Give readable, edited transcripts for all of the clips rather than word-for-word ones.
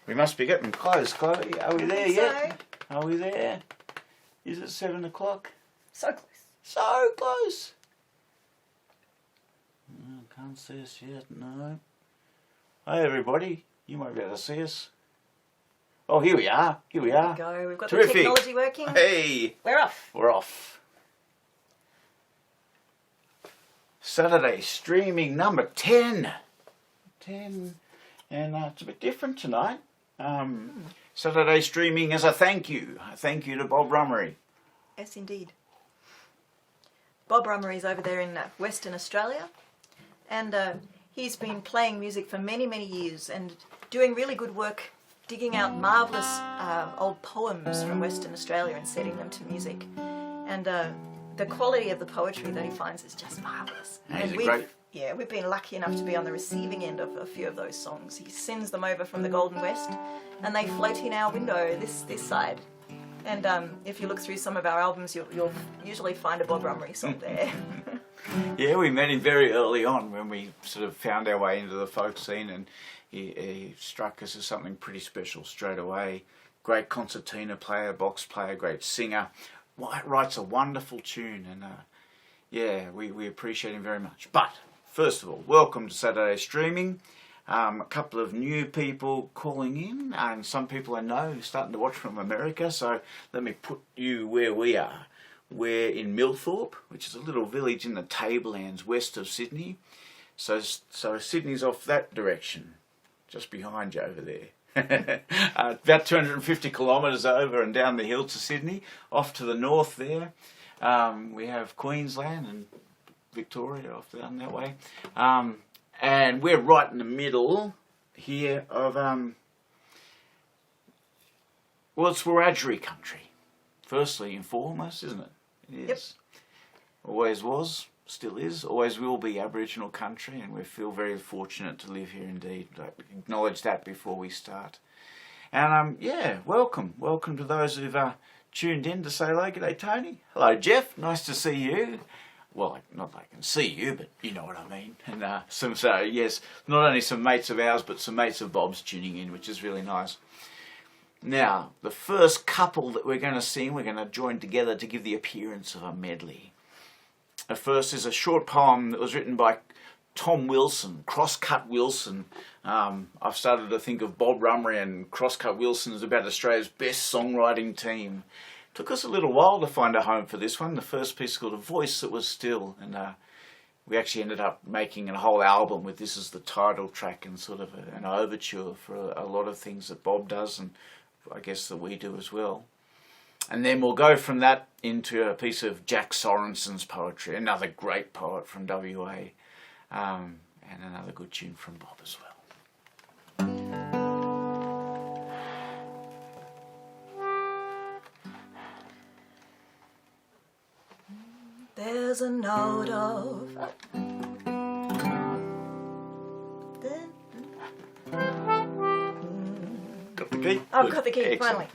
We must be getting close, Chloe. Are we there yet? So. Are we there? Is it 7 o'clock? So close. So close. No, can't see us yet, no. Hi everybody, you might be able to see us. Oh, here we are. Here we are. There we go. We've got Terrific. the technology working. Hey! We're off. We're off. Saturday streaming number 10. 10. And it's a bit different tonight. Saturday streaming as a thank you. A thank you to Bob Rummery. Yes, indeed. Bob Rummery's over there in Western Australia. And he's been playing music for many, many years and doing really good work digging out marvellous old poems from Western Australia and setting them to music. And the quality of the poetry that he finds is just marvellous. And we've been lucky enough to be on the receiving end of a few of those songs. He sends them over from the Golden West and they float in our window this side. And if you look through some of our albums, you'll usually find a Bob Rummery song there. Yeah, we met him very early on when we sort of found our way into the folk scene, and he struck us as something pretty special straight away. Great concertina player, box player, great singer. Writes a wonderful tune, and yeah, we appreciate him very much. But first of all, welcome to Saturday Streaming. A couple of new people calling in, and some people I know starting to watch from America, so let me put you where we are. We're in Millthorpe, which is a little village in the Tablelands west of Sydney. So Sydney's off that direction, just behind you over there. About 250 kilometres over and down the hill to Sydney. Off to the north there, we have Queensland and Victoria off down that way. And we're right in the middle here of, well, it's Wiradjuri country, firstly and foremost, isn't it? It is. Yep. Always was, still is, always will be Aboriginal country, and we feel very fortunate to live here indeed. I acknowledge that before we start. And yeah, welcome to those who've tuned in to say hello. G'day Tony. Hello Jeff, nice to see you. Well, not that I can see you, but you know what I mean. And yes, not only some mates of ours, but some mates of Bob's tuning in, which is really nice. Now, the first couple that we're going to sing, we're going to join together to give the appearance of a medley. The first is a short poem that was written by Tom Wilson, Crosscut Wilson. I've started to think of Bob Rummery and Crosscut Wilson as about Australia's best songwriting team. Took us a little while to find a home for this one. The first piece called A Voice That Was Still, and we actually ended up making a whole album with this as the title track and sort of an overture for a lot of things that Bob does, and I guess that we do as well. And then we'll go from that into a piece of Jack Sorensen's poetry, another great poet from WA, and another good tune from Bob as well. There's a note of Got the key? I've got the key, finally.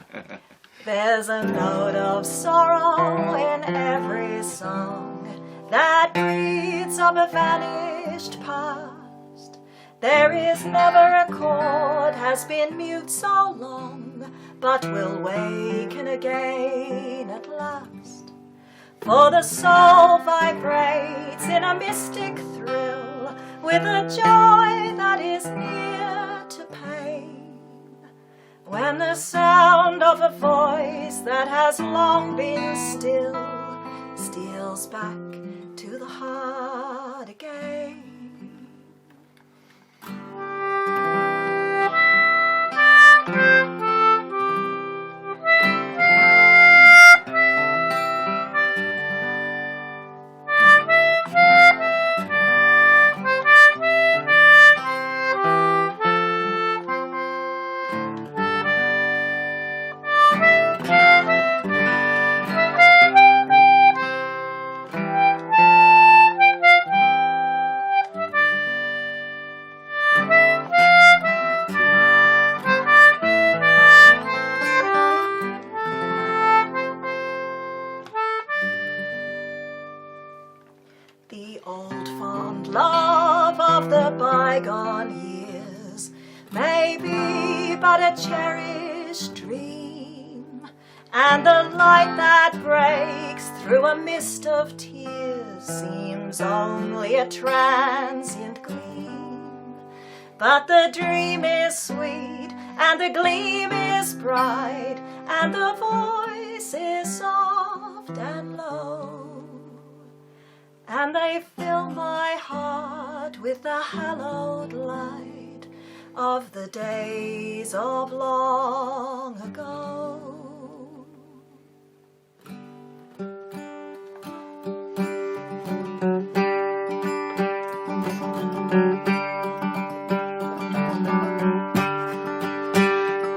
There's a note of sorrow in every song that breathes of a vanished past. There is never a chord has been mute so long, but will waken again at last. For the soul vibrates in a mystic thrill with a joy that is near to pain. When the sound of a voice that has long been still steals back to the heart again. but a cherished dream, and the light that breaks through a mist of tears seems only a transient gleam. But the dream is sweet, and the gleam is bright, and the voice is soft and low, and they fill my heart with the hallowed light of the days of long ago.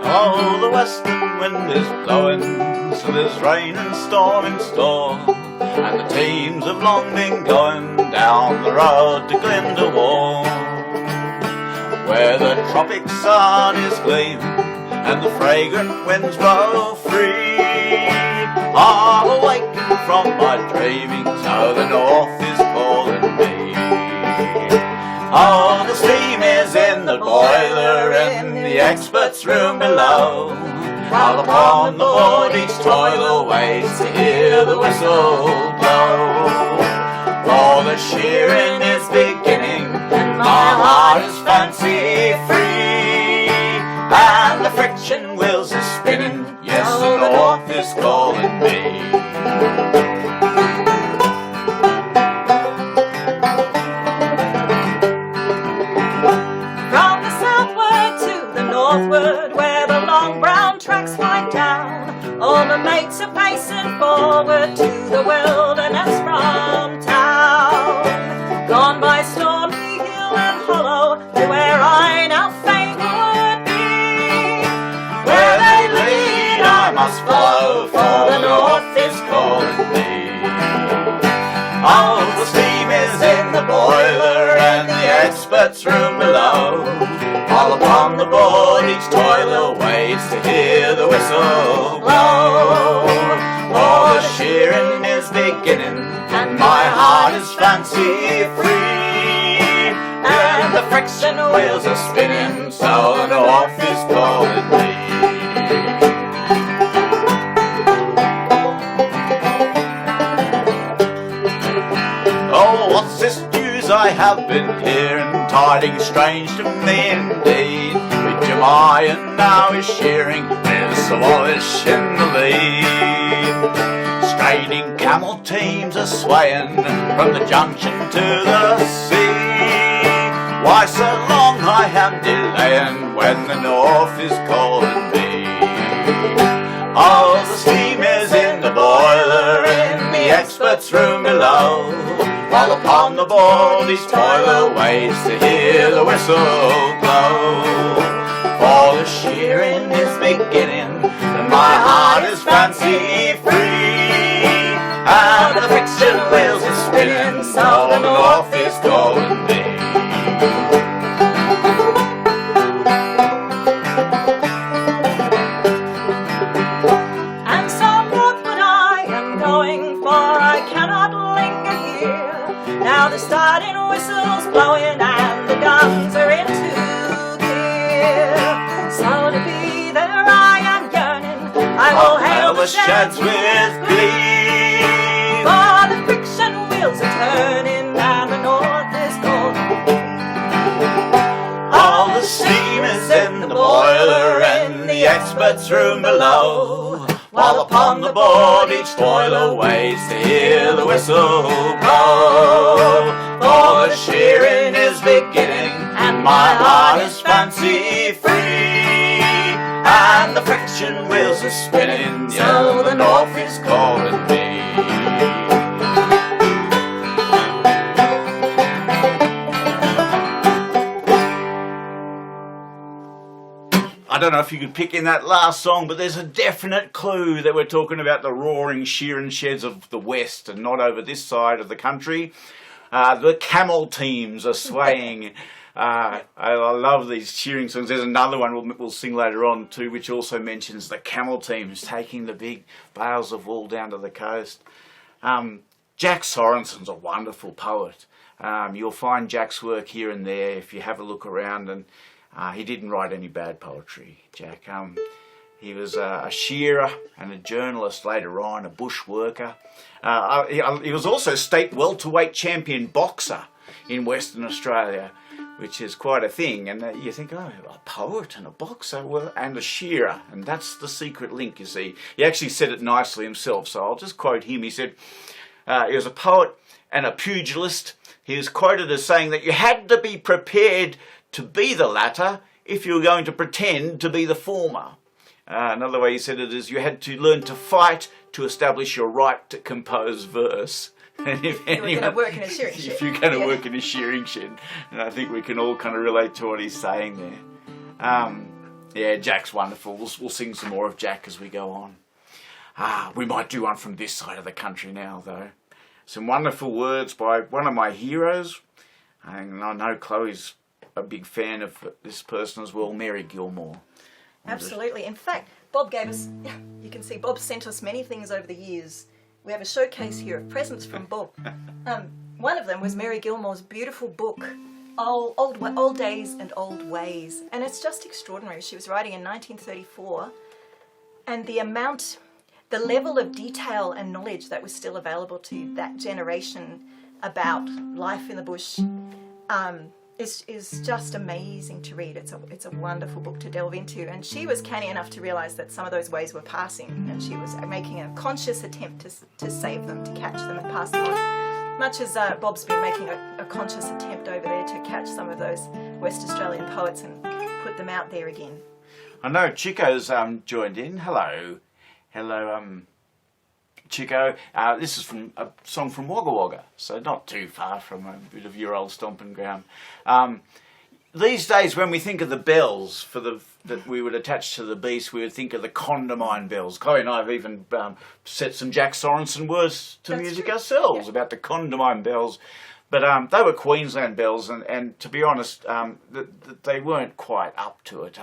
Oh, the western wind is blowing, so there's rain and storm in store, and the teams have long been going down the road to Glenburgh Wool, where the tropic sun is gleaming and the fragrant winds blow free. I'm awakened from my dreaming, so the north is calling me. Oh, the steam is in the boiler in the expert's room below, while upon the board each toiler waits to hear the whistle blow. For the shearing is beginning, and my heart is fancy free, and the friction wheels are spinning, yes, the north is calling me. Northward, where the long brown tracks wind down, all the mates are pacing forward to the wilderness from town. Gone by stormy hill and hollow, to where I now fain would be. Where they lead I must follow, for the north is calling me. Oh, the steam is in the boiler and the expert's room below, all upon the board each toiler waits to hear the whistle blow. For the shearing is beginning, and my heart is fancy free, and the friction wheels are spinning, so the north is calling me. Oh, what's this news I have been hearing, tidings strange to me indeed? Diemen now is shearing, there's the Wallace in the lead. Straining camel teams are swaying from the junction to the sea. Why so long I am delaying when the north is calling me? Oh, the steam is in the boiler in the expert's room below, while upon the board each toiler waits to hear the whistle blow. For the shearing is beginning, and my heart is fancy free, and the friction wheels are spinning, so the north is calling me. And so northward I am going, for I cannot linger here. Now the starting whistle's blowing and the guns are into I will hail the sheds with glee, for the friction wheels are turning and the north is calling. All the steam is in the boiler and the expert's room below, while upon the board each toiler waits to hear the whistle blow. For the shearing is beginning, and my heart is fancy free, and the friction wheels are spinning, so the north is calling me. I don't know if you could pick in that last song, but there's a definite clue that we're talking about the roaring shearing sheds of the west and not over this side of the country. The camel teams are swaying. I love these shearing songs. There's another one we'll sing later on too, which also mentions the camel teams taking the big bales of wool down to the coast. Jack Sorensen's a wonderful poet. You'll find Jack's work here and there if you have a look around, and He didn't write any bad poetry, Jack. He was a shearer and a journalist later on, a bushworker. He was also state welterweight champion boxer in Western Australia, which is quite a thing. And you think, oh, a poet and a boxer, well, and a shearer. And that's the secret link, you see. He actually said it nicely himself, so I'll just quote him. He said, he was a poet and a pugilist. He was quoted as saying that you had to be prepared to be the latter if you were going to pretend to be the former. Another way he said it is you had to learn to fight to establish your right to compose verse. And if you're going to work in a shearing shed. If you're going to work in a shearing shed. And I think we can all kind of relate to what he's saying there. Yeah, Jack's wonderful. We'll sing some more of Jack as we go on. We might do one from this side of the country now, though. Some wonderful words by one of my heroes. And I know Chloe's a big fan of this person as well, Mary Gilmore. Absolutely. In fact, Bob gave us, you can see Bob sent us many things over the years. We have a showcase here of presents from Bob. One of them was Mary Gilmore's beautiful book, Old Days and Old Ways. And it's just extraordinary. She was writing in 1934, and the level of detail and knowledge that was still available to that generation about life in the bush is just amazing to read. It's a wonderful book to delve into, and she was canny enough to realise that some of those ways were passing, and she was making a conscious attempt to save them, to catch them and pass them on, much as Bob's been making a conscious attempt over there to catch some of those West Australian poets and put them out there again. I know Chico's joined in. Hello Chico. This is from a song from Wagga Wagga, so not too far from a bit of your old stomping ground. These days, when we think of the bells that we would attach to the beast, we would think of the Condamine bells. Chloe and I have even set some Jack Sorensen words to music ourselves about the Condamine bells. But they were Queensland bells, and to be honest, they weren't quite up to it.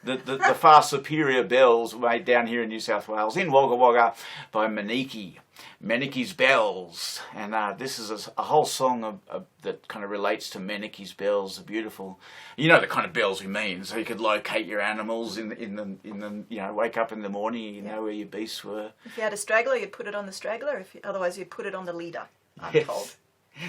The far superior bells were made down here in New South Wales, in Wagga Wagga, by Menike's Bells. And this is a whole song that kind of relates to Menike's bells. They're beautiful. You know the kind of bells we mean, so you could locate your animals in the wake up in the morning, you know where your beasts were. If you had a straggler, you'd put it on the straggler. Otherwise, you'd put it on the leader, I'm told.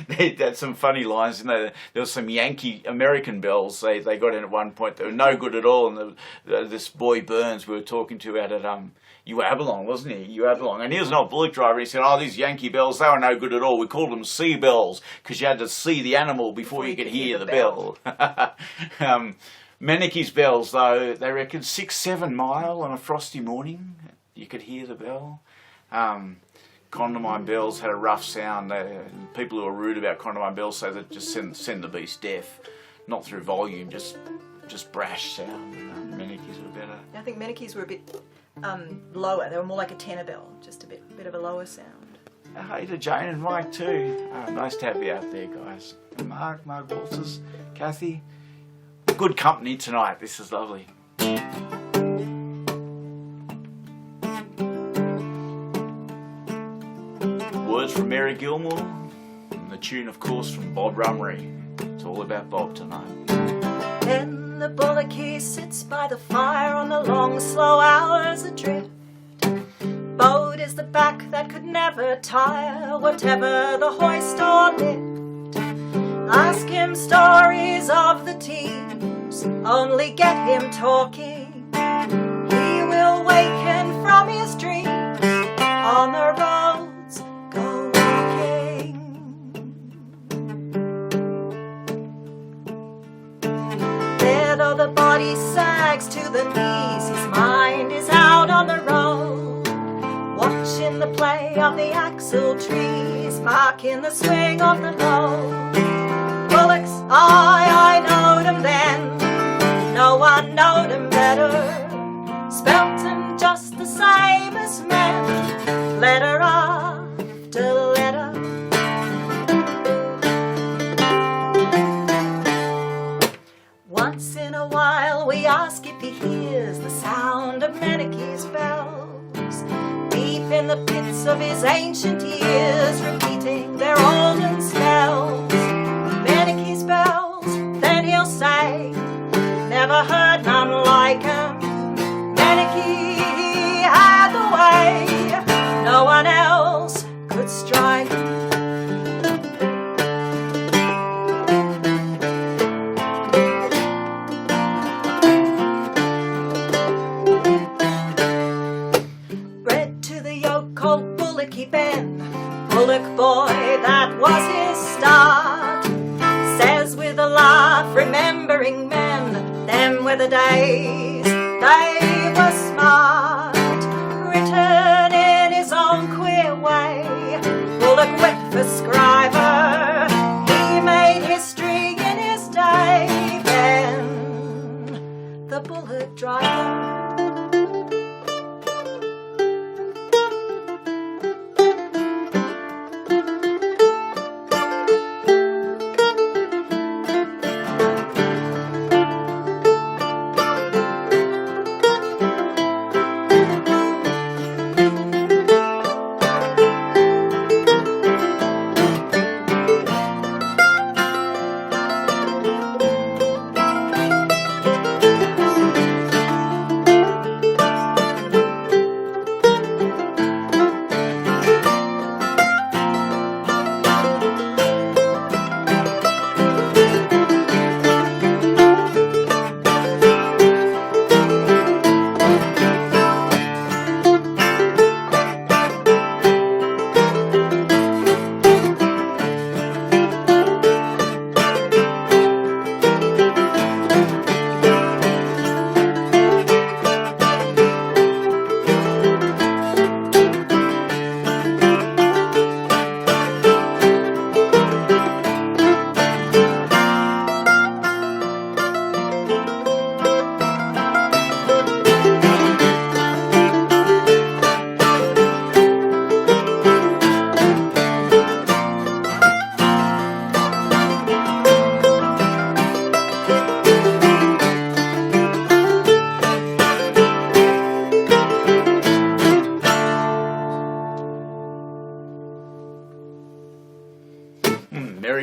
They had some funny lines, you know. There was some Yankee American bells they got in at one point. They were no good at all. And this boy Burns we were talking to out at Uabalong, wasn't he? Uabalong. And he was an old bullock driver. He said, oh, these Yankee bells, they were no good at all. We called them sea bells because you had to see the animal before you could hear the bell. Menike's bells, though, they reckon 6-7 mile on a frosty morning. You could hear the bell. Condamine bells had a rough sound. People who are rude about Condamine bells say that just send the beast deaf, not through volume, just brash sound. Menike's were better. I think Menike's were a bit lower. They were more like a tenor bell, just a bit of a lower sound. Hey to Jane and Mike too. Nice to have you out there, guys. And Mark Walters, Kathy. Good company tonight. This is lovely. Words from Mary Gilmore, and the tune, of course, from Bob Rummery. It's all about Bob tonight. Then the bullocky sits by the fire on the long, slow hours adrift. Bowed is the back that could never tire, whatever the hoist or lift. Ask him stories of the teams, only get him talking. He will waken from his dreams on the roads go walking. There though the body sags to the knees, his mind is out on the road, watching the play of the axle trees, marking the swing of the load. Bullocks, I knowed him then, no one knowed him better, spelt him just the same as men, letter after letter. Once in a while we ask if he hears the sound of Menike's bells, deep in the pits of his ancient ears, repeating their olden spells. Menike's bells, then he'll say, never heard none like him. Manicky, he had the way no one else could strike. Bred to the yoke, old Bullocky Ben, Bullock boy, that was his start. Says with a laugh, remembering men, them were the days they were smart. Written in his own queer way, Bullock whip for scriber, he made history in his day. Ben, the bullock driver.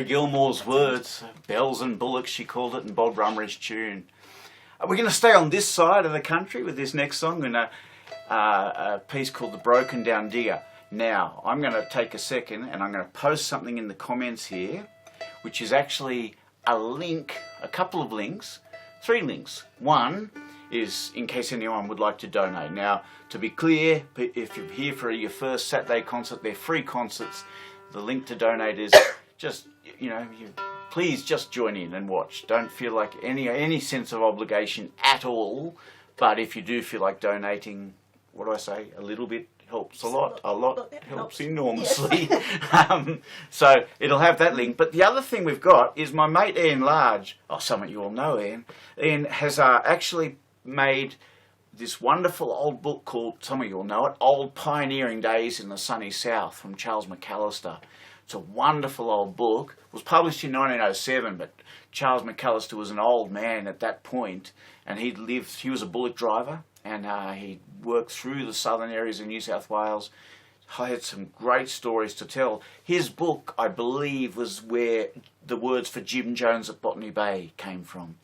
Gilmore's words, bells and bullocks she called it, and Bob Rummery's tune. We're going to stay on this side of the country with this next song, and a piece called The Broken Down Digger. Now, I'm going to take a second and I'm going to post something in the comments here, which is actually a link, a couple of links, 3 links. One is in case anyone would like to donate. Now, to be clear, if you're here for your first Saturday concert, they're free concerts. The link to donate is just, please just join in and watch. Don't feel like any sense of obligation at all. But if you do feel like donating, what do I say? A little bit helps a lot. A lot helps enormously. Yes. So it'll have that link. But the other thing we've got is my mate Ian Large. Oh, some of you all know Ian. Ian has actually made this wonderful old book called, some of you will know it, Old Pioneering Days in the Sunny South from Charles McAllister. It's a wonderful old book. It was published in 1907, but Charles McAllister was an old man at that point, and he was a bullock driver, and he worked through the southern areas of New South Wales. I had some great stories to tell. His book, I believe, was where the words for Jim Jones at Botany Bay came from.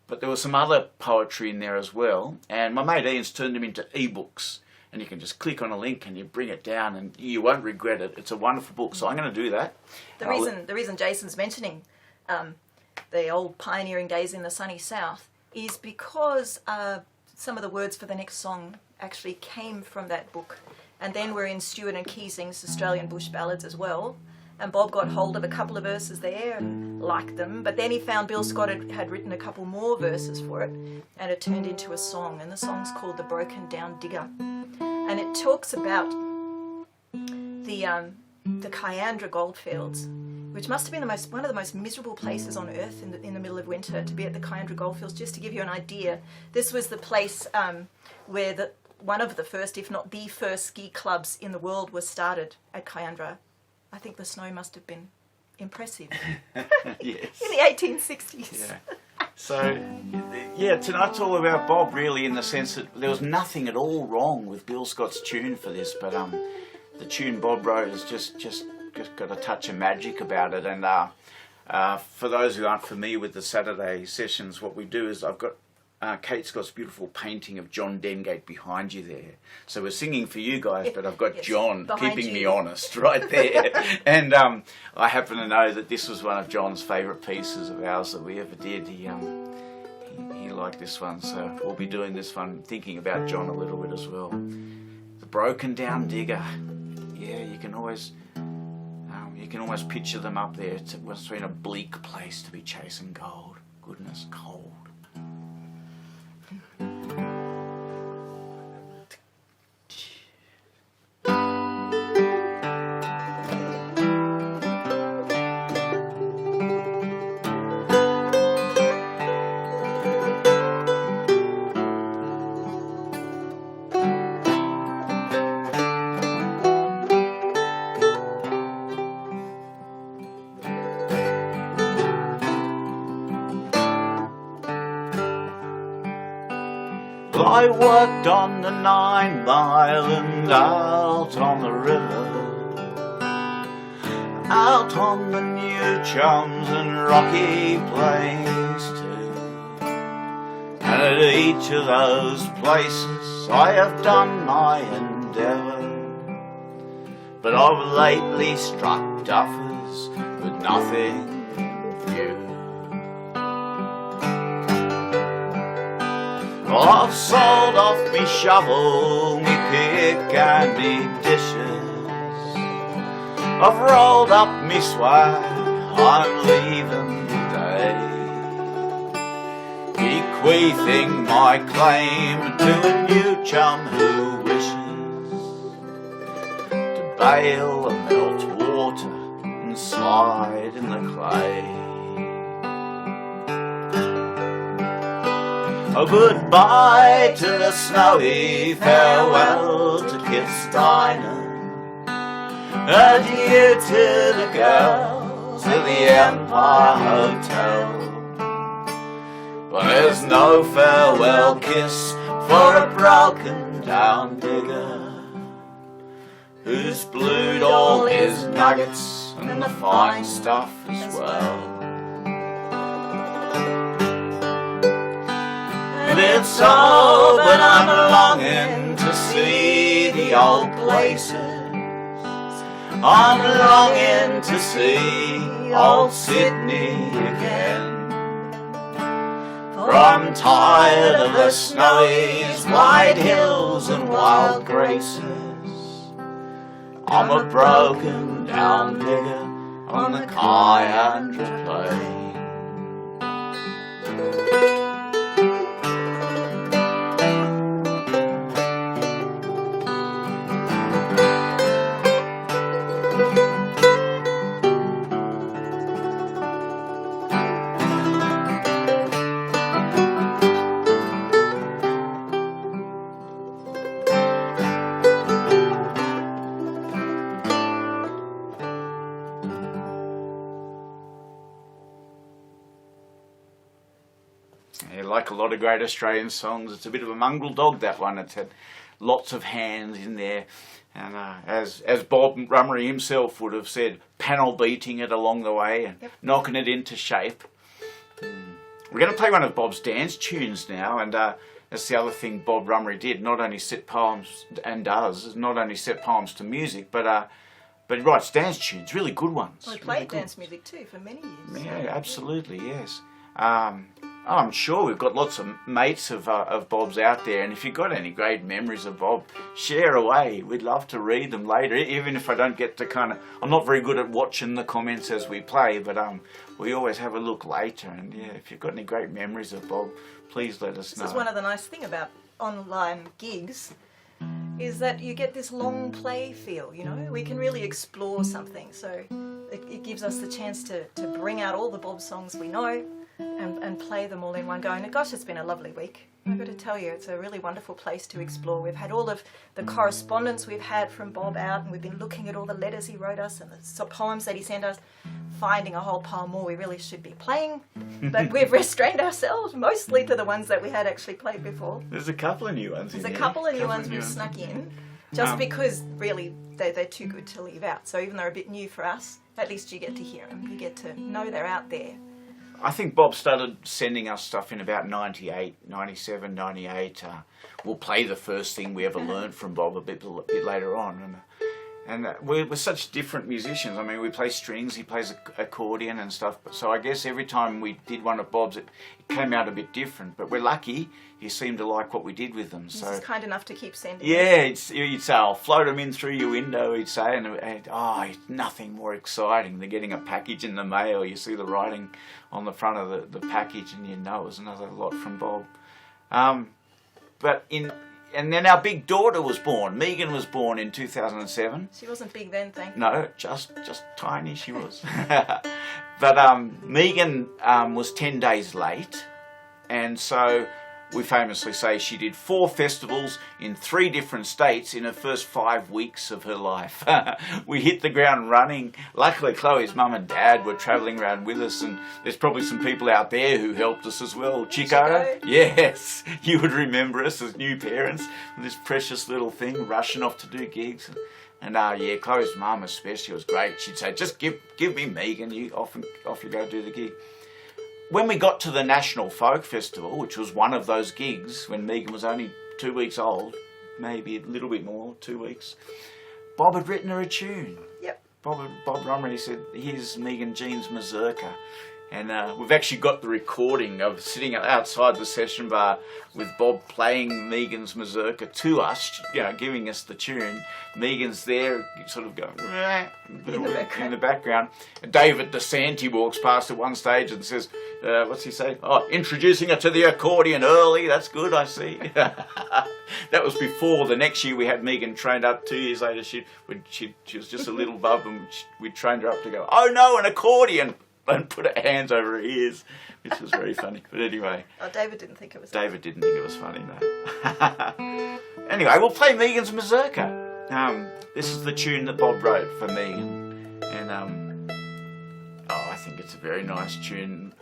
But there was some other poetry in there as well, and my mate Ian's turned them into eBooks. And you can just click on a link and you bring it down and you won't regret it. It's a wonderful book, so I'm going to do that. The reason Jason's mentioning the old pioneering days in the sunny south is because some of the words for the next song actually came from that book. And then we're in Stewart and Keesing's Australian Bush Ballads as well. And Bob got hold of a couple of verses there and liked them. But then he found Bill Scott had written a couple more verses for it, and it turned into a song. And the song's called The Broken Down Digger. And it talks about the Kiandra goldfields, which must have been one of the most miserable places on earth in the middle of winter, to be at the Kiandra goldfields. Just to give you an idea, this was the place where one of the first, if not the first, ski clubs in the world was started at Kiandra. I think the snow must have been impressive. Yes. In the 1860s. Yeah. So, yeah, tonight's all about Bob, really, in the sense that there was nothing at all wrong with Bill Scott's tune for this, but the tune Bob wrote has just got a touch of magic about it. And for those who aren't familiar with the Saturday sessions, what we do is I've got Kate Scott's beautiful painting of John Dengate behind you there. So we're singing for you guys, but I've got John keeping me honest right there. And I happen to know that this was one of John's favourite pieces of ours that we ever did. He liked this one, so we'll be doing this one thinking about John a little bit as well. The broken down digger. Yeah, you can always picture them up there. It must have been a bleak place to be chasing gold. Goodness, cold. I worked on the 9 Mile and out on the river, out on the New Chums and Rocky Plains too. And at each of those places I have done my endeavour, but I've lately struck duffers with nothing new. I've sold off me shovel, me pick and me dishes. I've rolled up me swag, I'm leaving today, bequeathing my claim to a new chum who wishes to bail and melt water and slide in the clay. A goodbye to the snowy, farewell to kiss Diemen, adieu to the girls at the Empire Hotel. But there's no farewell kiss for a broken down digger who's blued all his nuggets and the fine stuff as well. It's so, but I'm longing to see the old places. I'm longing to see old Sydney again. For I'm tired of the snowies, wide hills and wild graces. I'm a broken down digger on the Kyandra Plain. Like a lot of great Australian songs, it's a bit of a mongrel dog, that one. It's had lots of hands in there, and as Bob Rummery himself would have said, panel beating it along the way and knocking it into shape. We're going to play one of Bob's dance tunes now, and that's the other thing Bob Rummery did. Not only set poems and does not only set poems to music, but he writes dance tunes, really good ones. Well, he played dance music too for many years. Yeah, absolutely, yes. I'm sure we've got lots of mates of Bob's out there, and if you've got any great memories of Bob, share away. We'd love to read them later, even if I don't get to I'm not very good at watching the comments as we play, but we always have a look later, and yeah, if you've got any great memories of Bob, please let us know. This is one of the nice things about online gigs, is that you get this long play feel, you know? We can really explore something, so it gives us the chance to bring out all the Bob songs we know, and play them all in one go. And gosh, it's been a lovely week. I've got to tell you, it's a really wonderful place to explore. We've had all of the correspondence we've had from Bob out, and we've been looking at all the letters he wrote us and the poems that he sent us, finding a whole pile more we really should be playing. But we've restrained ourselves mostly to the ones that we had actually played before. There's a couple of new ones in there. There's a couple of new ones we've snuck in, just because really they're too good to leave out. So even though they're a bit new for us, at least you get to hear them. You get to know they're out there. I think Bob started sending us stuff in about 98, 97, 98. We'll play the first thing we ever learned from Bob a bit later on. And we're such different musicians. I mean, we play strings, he plays accordion and stuff. So I guess every time we did one of Bob's, it came out a bit different. But we're lucky he seemed to like what we did with them. So he's kind enough to keep sending. Yeah, he'd say, I'll float them in through your window, he'd say. And it's nothing more exciting than getting a package in the mail. You see the writing on the front of the package and you know it was another lot from Bob. And then our big daughter was born. Megan was born in 2007. She wasn't big then, thank you. No, just tiny she was. But Megan was 10 days late, and so we famously say she did 4 festivals in 3 different states in her first 5 weeks of her life. We hit the ground running. Luckily, Chloe's mum and dad were travelling around with us, and there's probably some people out there who helped us as well. Chico? Yes, you would remember us as new parents, this precious little thing rushing off to do gigs. And Chloe's mum especially was great. She'd say, just give me Megan, off you go do the gig. When we got to the National Folk Festival, which was one of those gigs when Megan was only 2 weeks old, maybe a little bit more, 2 weeks, Bob had written her a tune. Yep. Bob Rummery said, here's Megan Jean's Mazurka. And we've actually got the recording of sitting outside the session bar with Bob playing Megan's Mazurka to us, giving us the tune. Megan's there, sort of going in the background. And David DeSanti walks past at one stage and says, what's he say? Oh, introducing her to the accordion early. That's good, I see. That was before. The next year we had Megan trained up. 2 years later, she was just a little bub, and we trained her up to go, oh no, an accordion! And put her hands over her ears, which was very funny. But anyway. Oh, David didn't think it was funny. David didn't think it was funny, no. Anyway, we'll play Megan's Mazurka. This is the tune that Bob wrote for Megan. And, I think it's a very nice tune.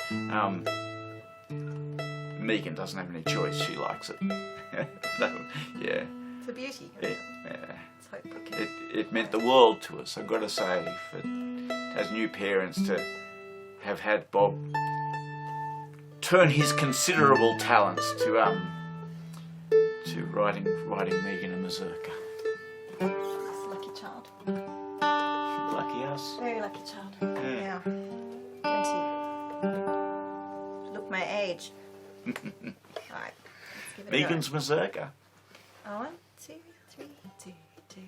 Megan doesn't have any choice. She likes it. Yeah. It's a beauty. Yeah. Let's hope we can. It meant the world to us, I've got to say, as new parents to have had Bob turn his considerable talents to writing Megan a Mazurka. Lucky child. Lucky us. Very lucky child. Yeah. Going to look my age. Alright, let's give it Megan's a go. Mazurka. 1, 2, 3, 2, 2.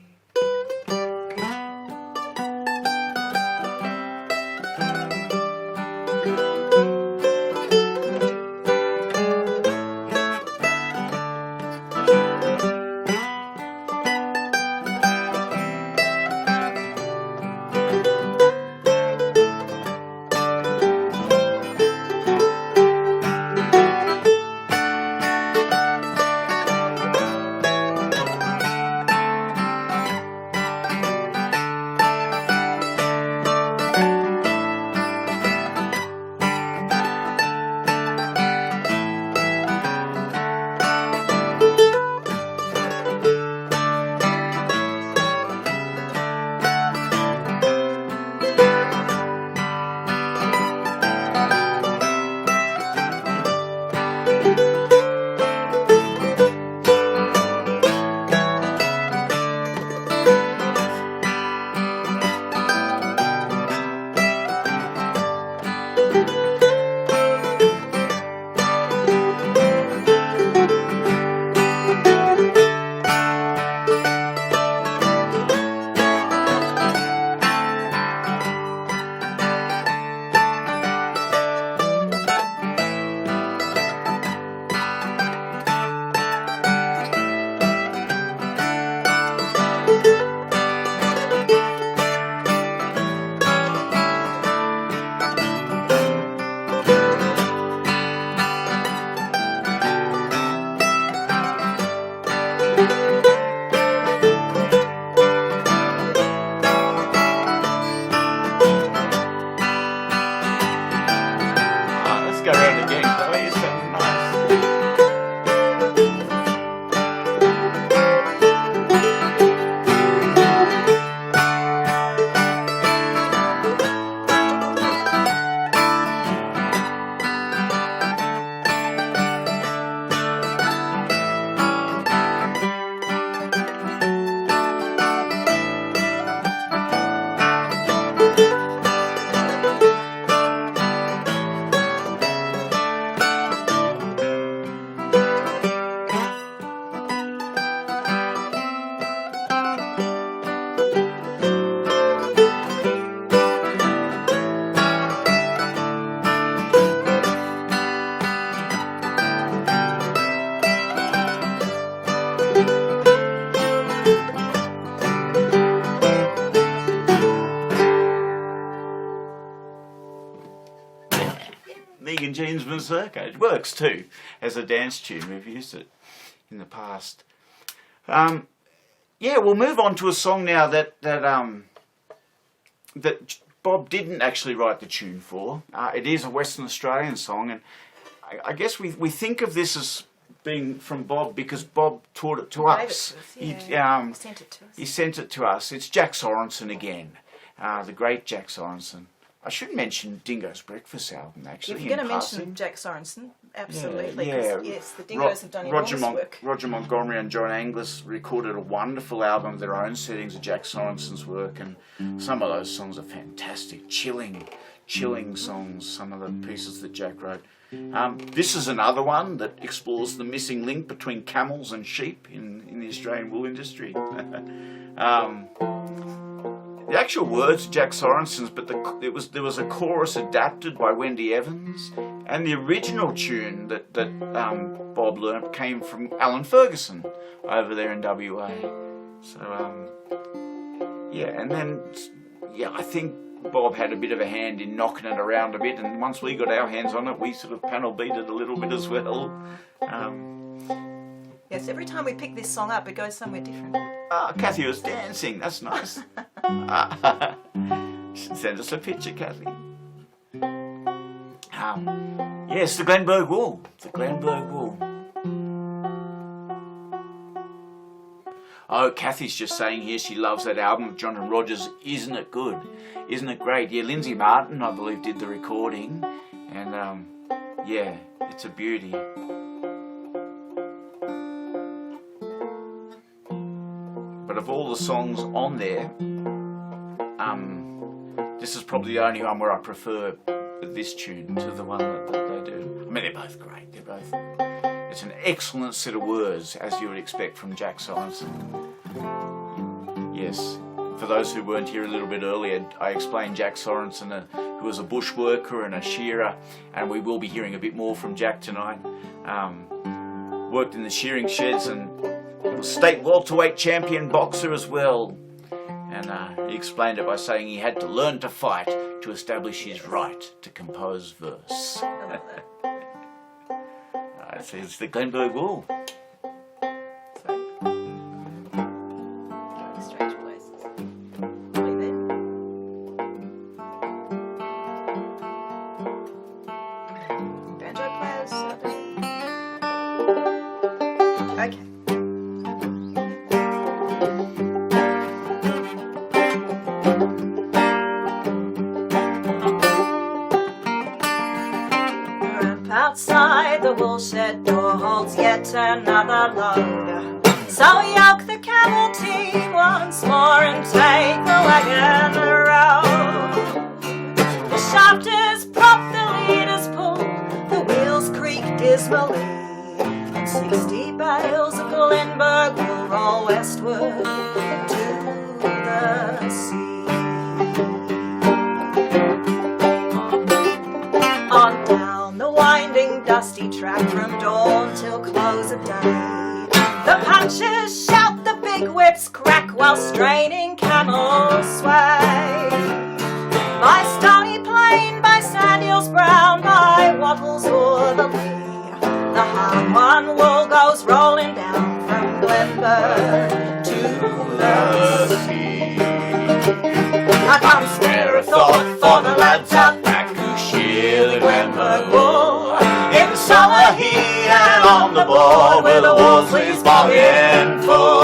Mazurka. It works too as a dance tune. We've used it in the past. Yeah, we'll move on to a song now that Bob didn't actually write the tune for. It is a Western Australian song, and I guess we think of this as being from Bob because Bob taught it to us. He sent it to us. He sent it to us. It's Jack Sorensen again, the great Jack Sorensen. I should mention Dingo's Breakfast album, actually. If you're going to mention Jack Sorensen, absolutely. Yeah. Yes, the Dingoes have done enormous work. Roger Montgomery and John Angus recorded a wonderful album of their own settings of Jack Sorensen's work, and some of those songs are fantastic, chilling songs, some of the pieces that Jack wrote. This is another one that explores the missing link between camels and sheep in the Australian wool industry. The actual words are Jack Sorensen's, but there was a chorus adapted by Wendy Evans, and the original tune that Bob learnt came from Alan Ferguson over there in WA. So and then I think Bob had a bit of a hand in knocking it around a bit, and once we got our hands on it, we sort of panel beat it a little bit as well. Yes, every time we pick this song up, it goes somewhere different. Kathy was dancing. That's nice. Send us a picture, Kathy. Yes, the Glenburgh Wool. The Glenburgh Wool. Oh, Kathy's just saying here she loves that album of John and Rogers. Isn't it good? Isn't it great? Yeah, Lindsay Martin, I believe, did the recording. And, it's a beauty. But of all the songs on there, this is probably the only one where I prefer this tune to the one that they do. I mean, they're both great. It's an excellent set of words, as you would expect from Jack Sorensen. Yes, for those who weren't here a little bit earlier, I explained Jack Sorensen, who was a bushworker and a shearer, and we will be hearing a bit more from Jack tonight. Worked in the shearing sheds and was state welterweight champion boxer as well. And he explained it by saying he had to learn to fight to establish his right to compose verse. So it's the Glenburgh Wool. Strange places. Like that. Banjo players. Okay. Outside the wool shed door holds yet another load. So yoke the camel team once more and take the wagon road. The shafters prop, the leaders pull, the wheels creak dismally, and 60 bales of Glenburgh will roll westward to the sea. On down the winding dusty track from dawn till close of day, the punchers shout, the big whips crack while straining camels sway. By Stony Plain, by Sand Hills Brown, by Wattles or the Lee, the hard-won wool goes rolling down from Glenburgh to the sea. I can't spare a thought for the lads out back who shear the Glenburgh wool. In summer heat and on the board where the Wolseley's bogging full.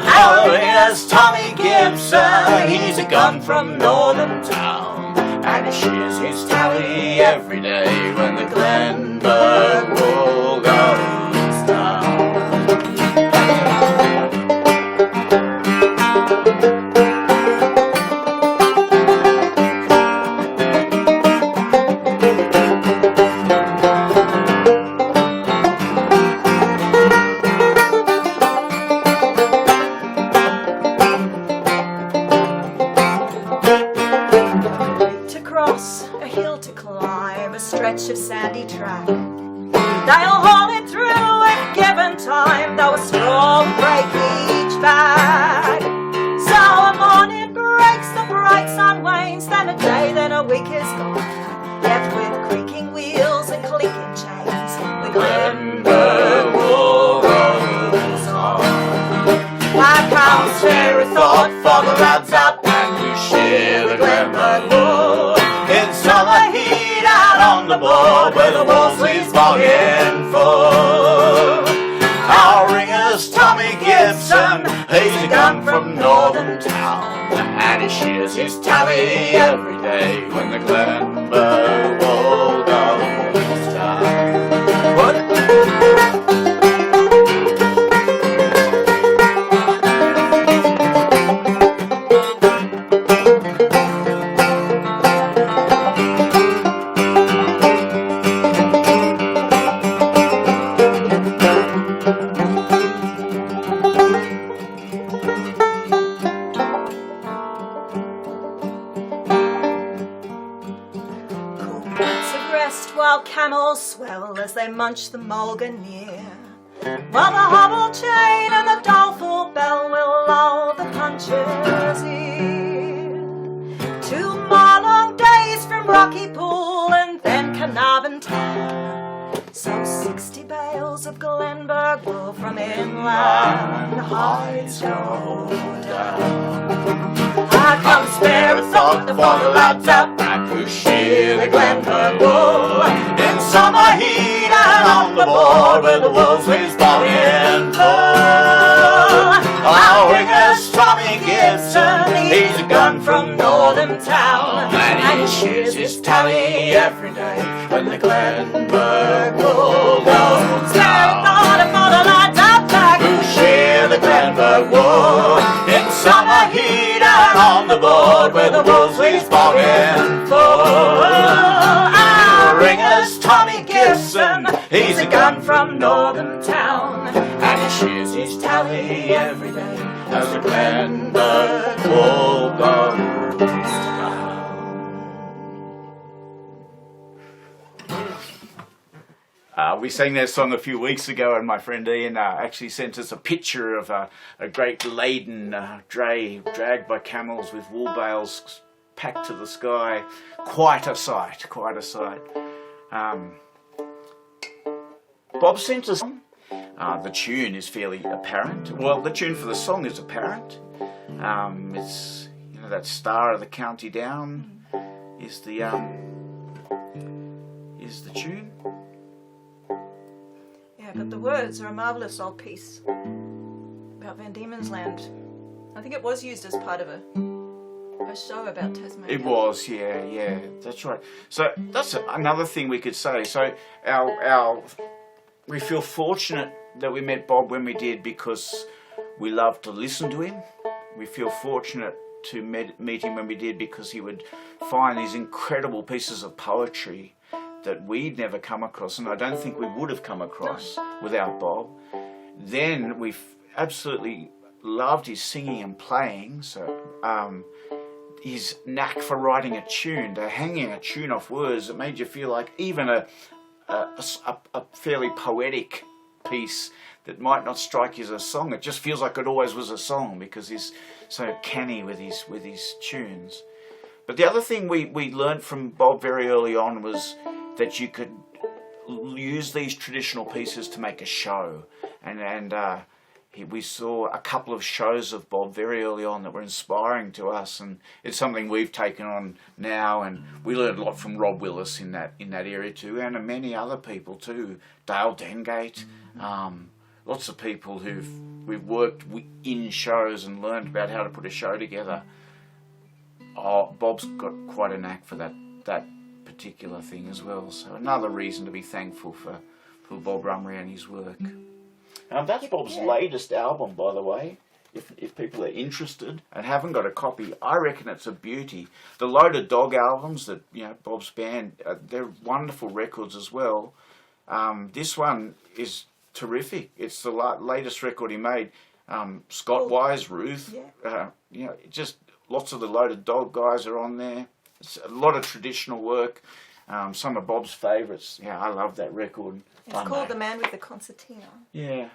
Our ringer's Tommy Gibson, he's a gun from Northern Town, and he shears his tally every day when the Glenburgh wool goes down. Of sandy track, they'll haul it through at given time, though a straw will break each bag. So a morning breaks, the bright sun wanes, then a day, then a week is gone, yet with creaking wheels spare a thought for the lads up and who share the Glenburgh Wool. In summer heat out on the board where the Wolseley's bogging full. Our ringer's Tommy Gibson, he's a gun from Northern Town, and he shears his tally every day when the Glenburgh Wool goes down. What? While camels swell as they munch the mulga near, while the hobble chain and the doleful bell will lull the puncher's ear. 2 more long days from Rocky Pool and then Carnarvon town. Some 60 bales of Glenburgh wool from inland hides go down. I can't spare a thought for the lads up back who shear the Glenburgh Wool. In summer heat and on the board where the Wolseley's bogging full. Our ringer's Tommy Gibson, he's a gun from Northern Town, and he shears his tally every day when the Glenburgh Wool goes down. Not for the lads up back who shear the Glenburgh Wool. In summer heat and on the board where the Wolseley's bogging full. Our ringer's Tommy Gibson, he's a gun from Northern Town, and he shears his tally every day as the Glenburgh Wool goes down. We sang that song a few weeks ago, and my friend Ian actually sent us a picture of a great laden dray dragged by camels with wool bales packed to the sky. Quite a sight, quite a sight. Bob sent us the tune is fairly apparent. Well, the tune for the song is apparent. It's, you know, that Star of the County Down is the tune. Yeah, but the words are a marvellous old piece about Van Diemen's Land. I think it was used as part of a show about Tasmania. It was, yeah, that's right. So that's another thing we could say. So we feel fortunate that we met Bob when we did because we love to listen to him. We feel fortunate to meet him when we did because he would find these incredible pieces of poetry that we'd never come across, and I don't think we would have come across without Bob. Then we absolutely loved his singing and playing, so his knack for writing a tune, to hanging a tune off words that made you feel like even a fairly poetic piece that might not strike you as a song, it just feels like it always was a song because he's so canny with his tunes. But the other thing we learned from Bob very early on was that you could use these traditional pieces to make a show, and we saw a couple of shows of Bob very early on that were inspiring to us, and it's something we've taken on now, and we learned a lot from Rob Willis in that area too, and many other people too, Dale Dengate, lots of people we've worked in shows and learned about how to put a show together. Bob's got quite a knack for that particular thing as well, so another reason to be thankful for Bob Rummery and his work. That's Bob's latest album, by the way. If people are interested and haven't got a copy, I reckon it's a beauty. The Loaded Dog albums that Bob's band, they're wonderful records as well. This one is terrific. It's the latest record he made. Scott Wise, Ruth, just lots of the Loaded Dog guys are on there. It's a lot of traditional work. Some of Bob's favourites. Yeah, I love that record. It's called The Man with the Concertina. Yeah.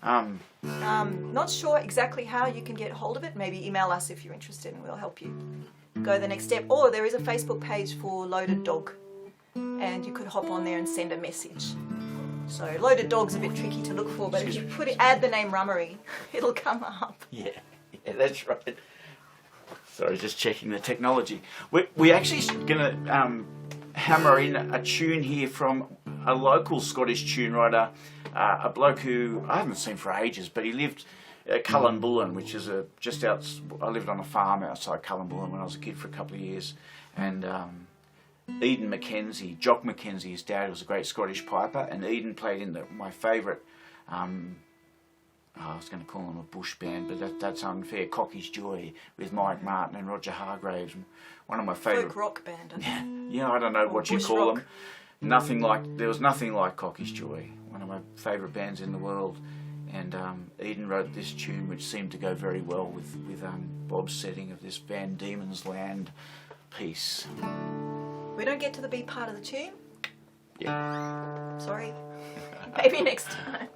Not sure exactly how you can get hold of it. Maybe email us if you're interested and we'll help you go the next step. Or there is a Facebook page for Loaded Dog and you could hop on there and send a message. So Loaded Dog's a bit tricky to look for, but if you add the name Rummery, it'll come up. Yeah. Yeah, that's right. Sorry, just checking the technology. We're actually going to hammer in a tune here from a local Scottish tune writer, a bloke who I haven't seen for ages, but he lived at Cullenbullen, which is I lived on a farm outside Cullenbullen when I was a kid for a couple of years, and Eden Mackenzie, Jock Mackenzie, his dad was a great Scottish piper, and Eden played in my favourite, I was going to call them a bush band, but that's unfair, Cocky's Joy, with Mike Martin and Roger Hargraves, one of my favourite... Folk rock band, I think. Yeah, I don't know what you call rock. them. There was nothing like Cocky's Joy, one of my favourite bands in the world, and Eden wrote this tune which seemed to go very well with Bob's setting of this Van Diemen's Land piece. We don't get to the B part of the tune? Yeah. Sorry. Maybe next time.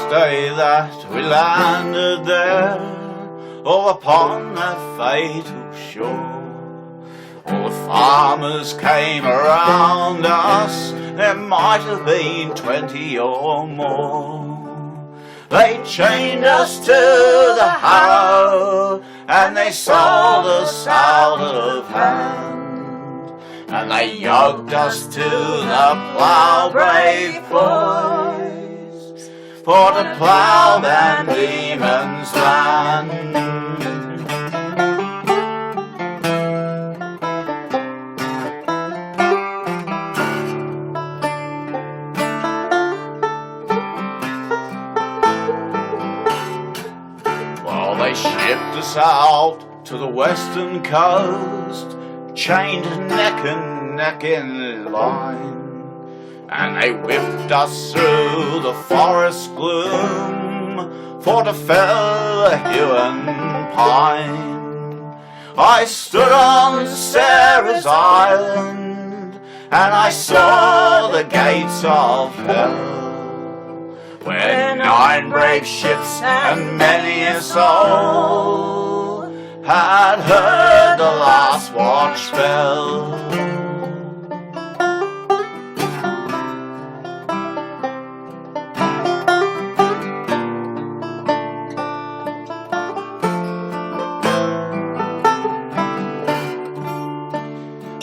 Day that we landed there, all upon that fatal shore, all the farmers came around us, there might have been 20 or more. They chained us to the harrow, and they sold us out of hand, and they yoked us to the plough, brave boys, for to plough Van Diemen's land. Well, they shipped us out to the western coast, chained neck and neck in line, and they whipped us through the forest gloom for to fell a huon pine. I stood on Sarah's Island and I saw the gates of hell, where 9 brave ships and many a soul had heard the last watch fell.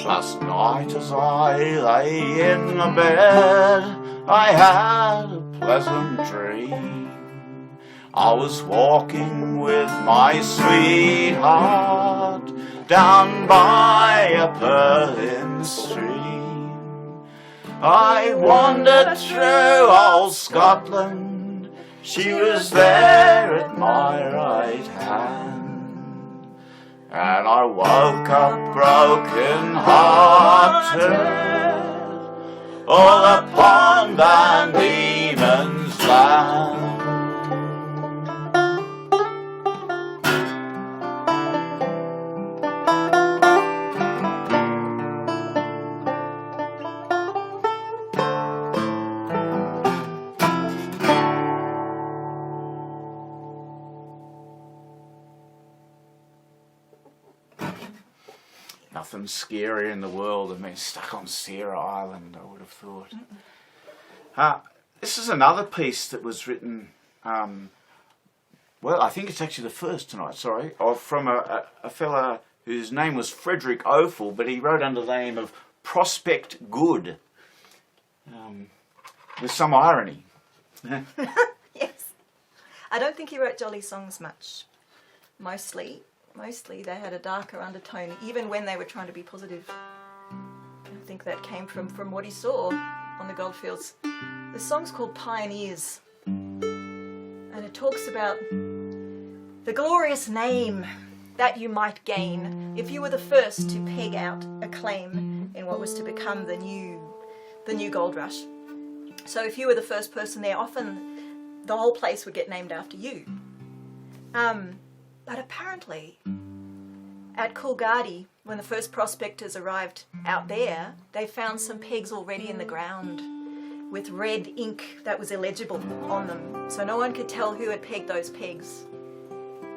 Last night as I lay in the bed, I had a pleasant dream. I was walking with my sweetheart down by a purling stream. I wandered through old Scotland, she was there at my right hand. And I woke up broken hearted, all upon Van Diemen's land. Nothing scarier in the world than being stuck on Sarah Island, I would have thought. This is another piece that was written, well, I think it's actually the first tonight, from a fella whose name was Frederick Offal, but he wrote under the name of Prospect Good, with some irony. Yes. I don't think he wrote jolly songs much. Mostly they had a darker undertone, even when they were trying to be positive. I think that came from what he saw on the goldfields. The song's called Pioneers, and it talks about the glorious name that you might gain if you were the first to peg out a claim in what was to become the new gold rush. So if you were the first person there, often the whole place would get named after you. But apparently, at Coolgardie, when the first prospectors arrived out there, they found some pegs already in the ground with red ink that was illegible on them. So no one could tell who had pegged those pegs.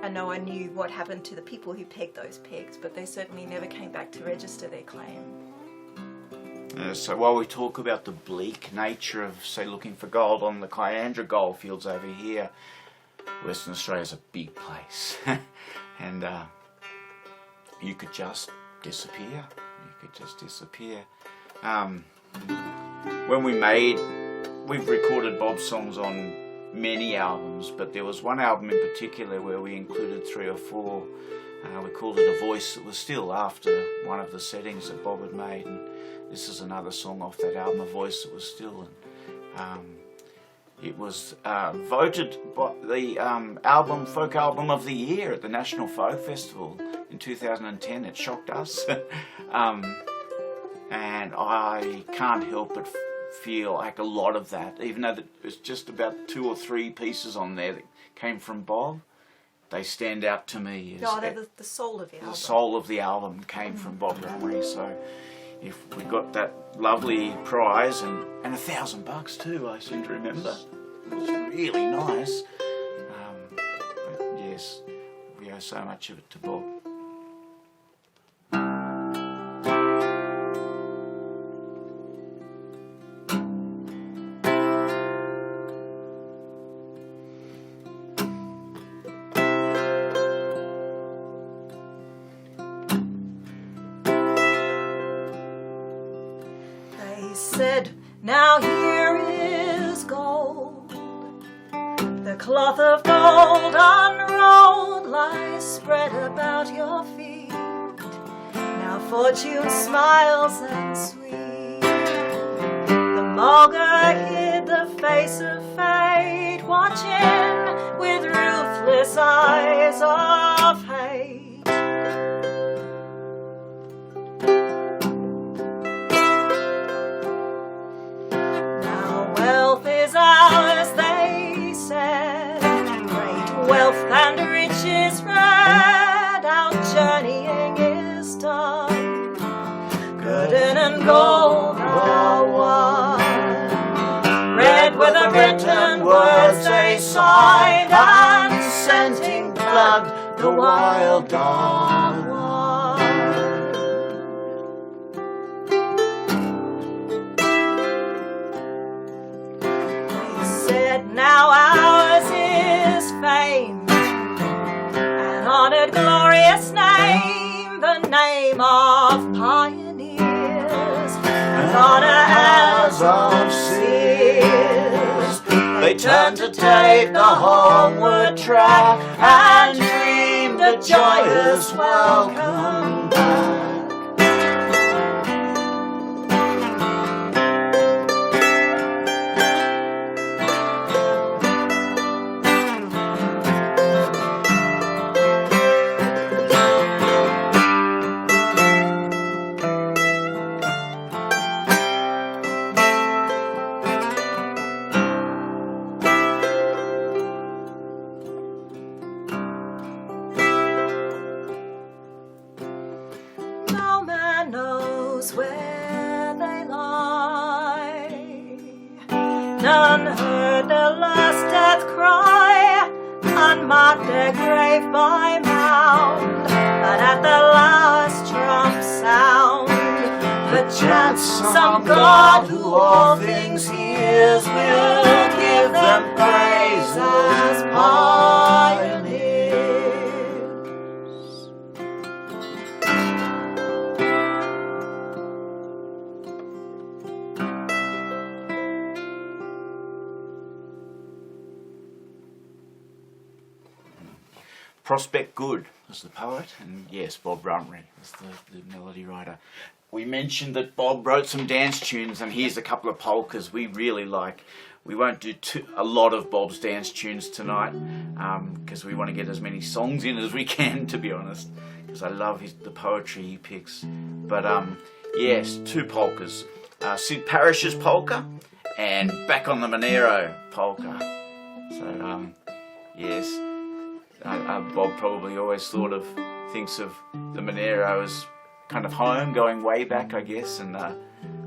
And no one knew what happened to the people who pegged those pegs, but they certainly never came back to register their claim. So while we talk about the bleak nature of, say, looking for gold on the Clyandra goldfields over here, Western Australia's a big place. And you could just disappear. You could just disappear. When we've recorded Bob's songs on many albums, but there was one album in particular where we included 3 or 4. We called it A Voice That Was Still, after one of the settings that Bob had made. And this is another song off that album, A Voice That Was Still. And it was voted by the folk album of the year at the National Folk Festival in 2010. It shocked us. And I can't help but feel like a lot of that, even though there's just about 2 or 3 pieces on there that came from Bob, they stand out to me. They're the soul of the album. The soul of the album came from Bob Rummery. So if we got that lovely prize and $1,000 too, I seem to remember. It was really nice. But yes, we owe so much of it to Bob. Said, now here is gold. The cloth of gold unrolled lies spread about your feet. Now fortune smiles and sweet. The mulga hid the face of fate, watching with ruthless eyes of hate. Ours, they said, great wealth and riches spread, our journeying is done, gooden and gold are one. Red were the written words they signed, and scenting blood the wild dog won. Now ours is fame, an honoured, glorious name, the name of pioneers, an honour as of seers. They turned to take the homeward track and dreamed a joyous welcome back. Where they lie, none heard their last death cry, unmarked their grave by mound, but at the last trump sound, perchance some God who all things hears will give them praise as pioneers. Prospect Good was the poet, and yes, Bob Rummery was the melody writer. We mentioned that Bob wrote some dance tunes, and here's a couple of polkas we really like. We won't do a lot of Bob's dance tunes tonight, because we want to get as many songs in as we can, to be honest, because I love the poetry he picks. But yes, 2 polkas. Sid Parish's polka, and Back on the Monaro polka. So yes. Bob probably always thinks of the Monaro as kind of home, going way back, I guess, and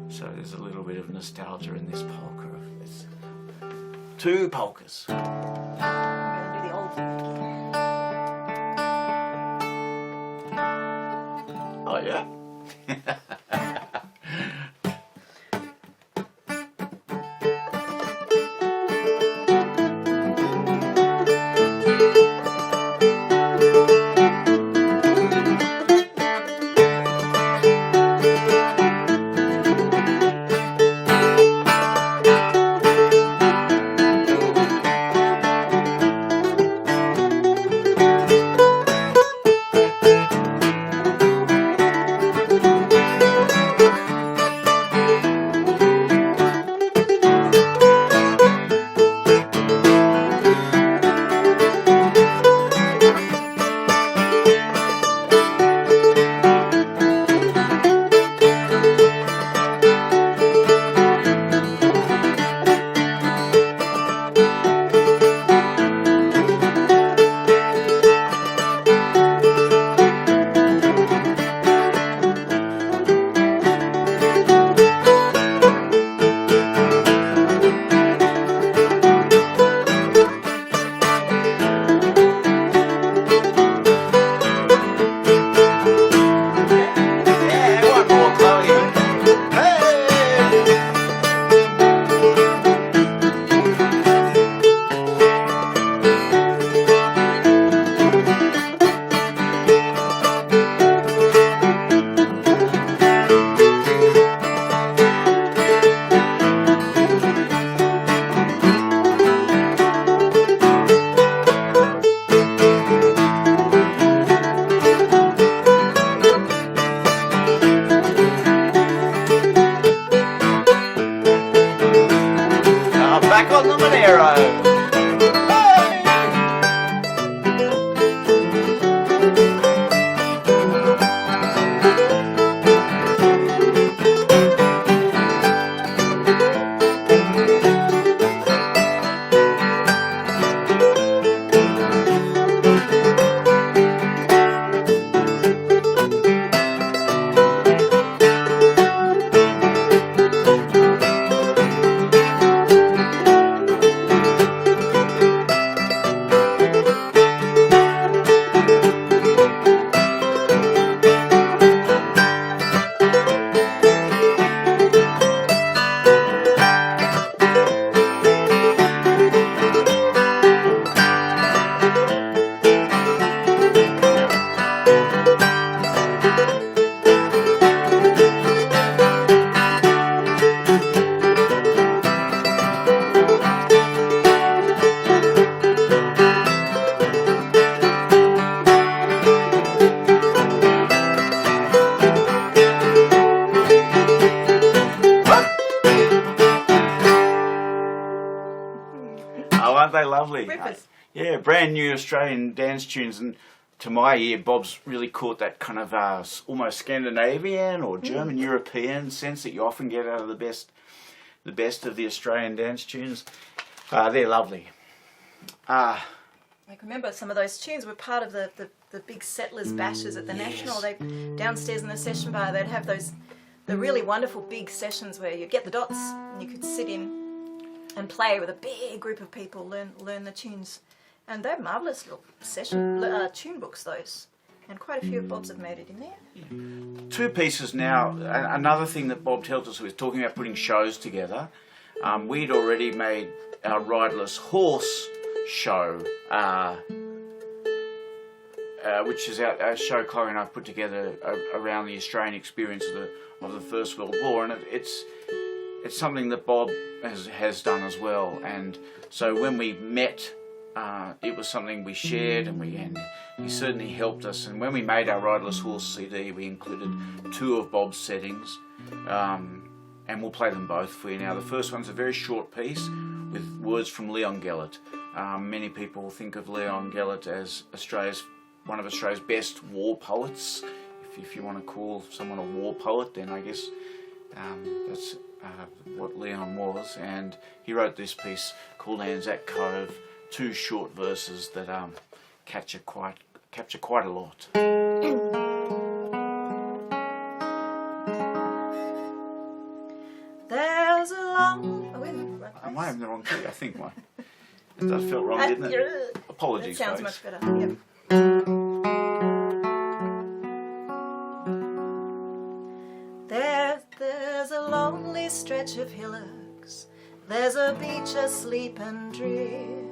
so there's a little bit of nostalgia in this polka. It's 2 polkas. I'm going to do the old thing. Oh yeah. Back on the Monaro. Aren't they lovely? Yeah, brand new Australian dance tunes, and to my ear, Bob's really caught that kind of almost Scandinavian or German European sense that you often get out of the best of the Australian dance tunes. They're lovely. I can remember some of those tunes were part of the big settlers bashes at the National. They downstairs in the session bar, they'd have the really wonderful big sessions where you'd get the dots and you could sit in and play with a big group of people, learn the tunes. And they're marvellous little tune books, those. And quite a few of Bob's have made it in there. Yeah. 2 pieces now. Another thing that Bob tells us was talking about putting shows together. We'd already made our riderless horse show, which is our show Chloe and I put together around the Australian experience of the First World War, and it's something that Bob has done as well. And so when we met, it was something we shared, and he certainly helped us. And when we made our Riderless Horse CD, we included 2 of Bob's settings, and we'll play them both for you now. The first one's a very short piece with words from Leon Gellert. Many people think of Leon Gellert as one of Australia's best war poets. If you want to call someone a war poet, then I guess that's what Leon was. And he wrote this piece called ANZAC Cove, 2 short verses that capture quite a lot. There's a long... Oh, wait a minute. Right. Am I having the wrong key? I think mine. That felt wrong, didn't it? Apologies, That sounds folks. much better. Yep. There's a lonely stretch of hillocks. There's a beach asleep and drear.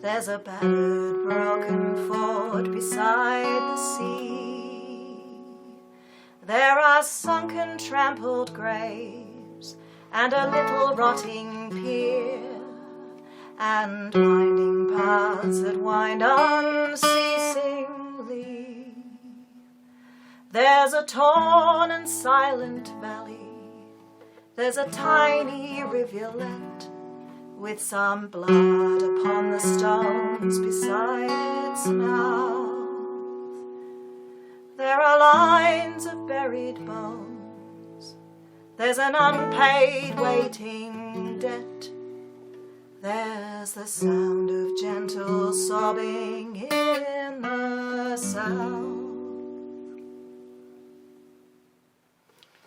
There's a battered, broken fort beside the sea. There are sunken, trampled graves and a little rotting pier, and winding paths that wind unceasingly. There's a torn and silent valley. There's a tiny rivulet with some blood upon the stones beside its mouth. There are lines of buried bones. There's an unpaid waiting debt. There's the sound of gentle sobbing in the south.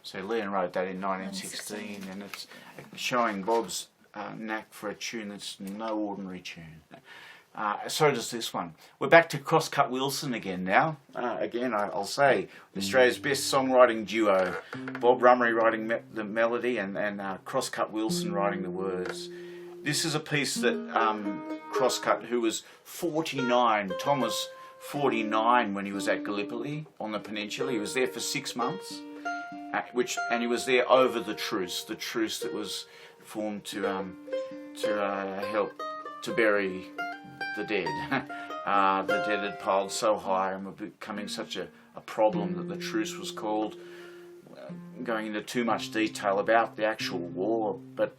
So Leon wrote that in 1916, and it's showing Bob's knack for a tune that's no ordinary tune. So does this one. We're back to Crosscut Wilson again now. I'll say Australia's best songwriting duo. Bob Rummery writing the melody and Crosscut Wilson writing the words. This is a piece that Crosscut, who was 49, Tom was 49 when he was at Gallipoli on the peninsula. He was there for 6 months, and he was there over the truce that was formed to help to bury the dead. The dead had piled so high and were becoming such a problem that the truce was called. Going into too much detail about the actual war, but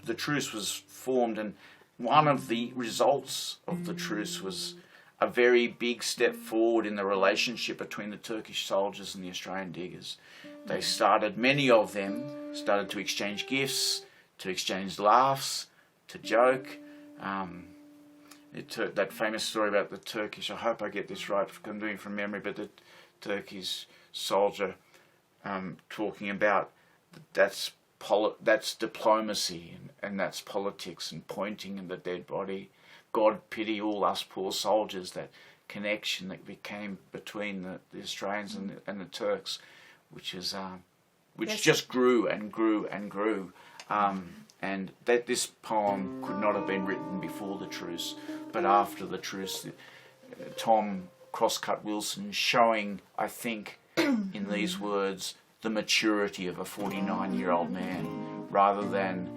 the truce was formed, and one of the results of the truce was a very big step forward in the relationship between the Turkish soldiers and the Australian diggers. Many of them started to exchange gifts, to exchange laughs, to joke. That famous story about the Turkish, I hope I get this right, I'm doing it from memory, but the Turkish soldier talking about that's diplomacy and that's politics, and pointing in the dead body. God pity all us poor soldiers. That connection that became between the Australians and the Turks, which just grew and grew and grew. And that this poem could not have been written before the truce, but after the truce. Tom Crosscut Wilson showing, I think, in these words, the maturity of a 49-year-old man, rather than,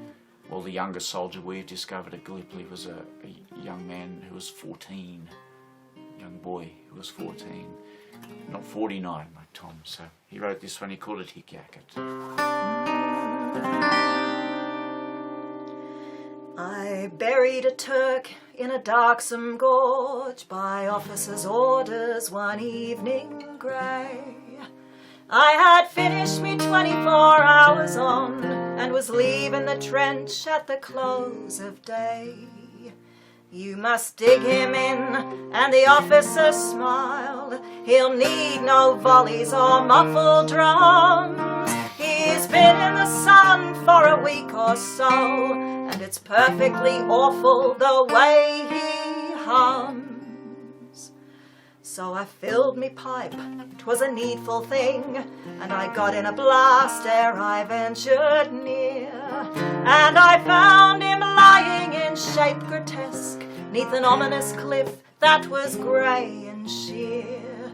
well, the youngest soldier we've discovered at Gallipoli was a young man who was 14, young boy who was 14, not 49 like Tom. So he wrote this one, he called it Hic Jacet. I buried a Turk in a darksome gorge by officer's orders one evening grey. I had finished me 24 hours on and was leaving the trench at the close of day. You must dig him in, and the officer smiled. He'll need no volleys or muffled drums. He's been in the sun for a week or so, and it's perfectly awful the way he hums. So I filled me pipe, 'twas a needful thing, and I got in a blast ere I ventured near, and I found him lying in shape grotesque, 'neath an ominous cliff that was grey and sheer.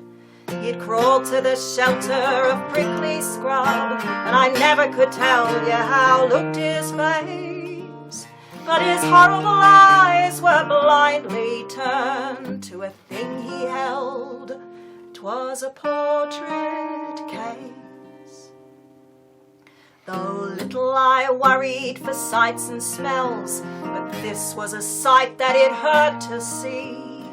He'd crawled to the shelter of prickly scrub, and I never could tell you how looked his face, but his horrible eyes were blindly turned to a thing he held. 'Twas a portrait case. Though little I worried for sights and smells, but this was a sight that it hurt to see,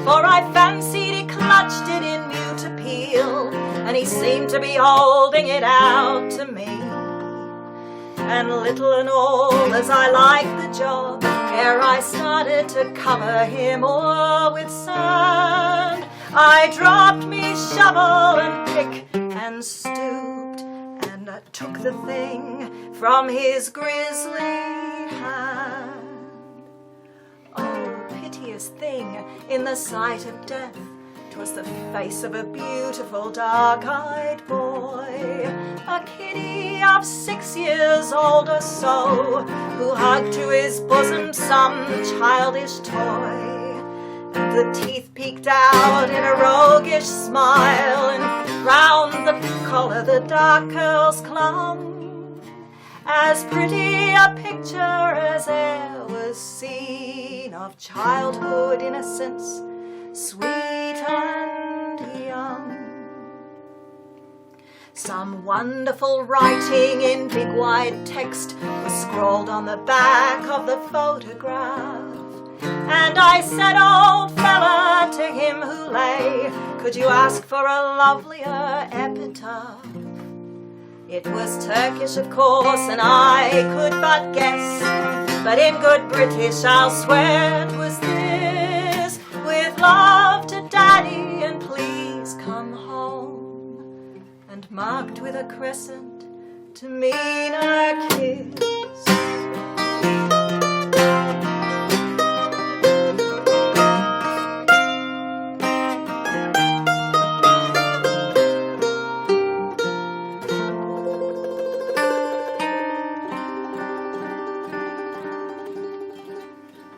for I fancied he clutched it in mute appeal, and he seemed to be holding it out to me. And little and all as I liked the job, ere I started to cover him o'er with sand. I dropped me shovel and pick and stooped, and I took the thing from his grisly hand. Oh, piteous thing in the sight of death, 'twas the face of a beautiful dark-eyed boy, a kiddie of 6 years old or so, who hugged to his bosom some childish toy. And the teeth peeked out in a roguish smile, and round the collar the dark curls clung. As pretty a picture as e'er was seen of childhood innocence, sweet and young. Some wonderful writing in big wide text was scrawled on the back of the photograph. And I said, old fella, to him who lay, could you ask for a lovelier epitaph? It was Turkish, of course, and I could but guess, but in good British I'll swear it was this: with love to Daddy, and please come home, and marked with a crescent to mean a kiss.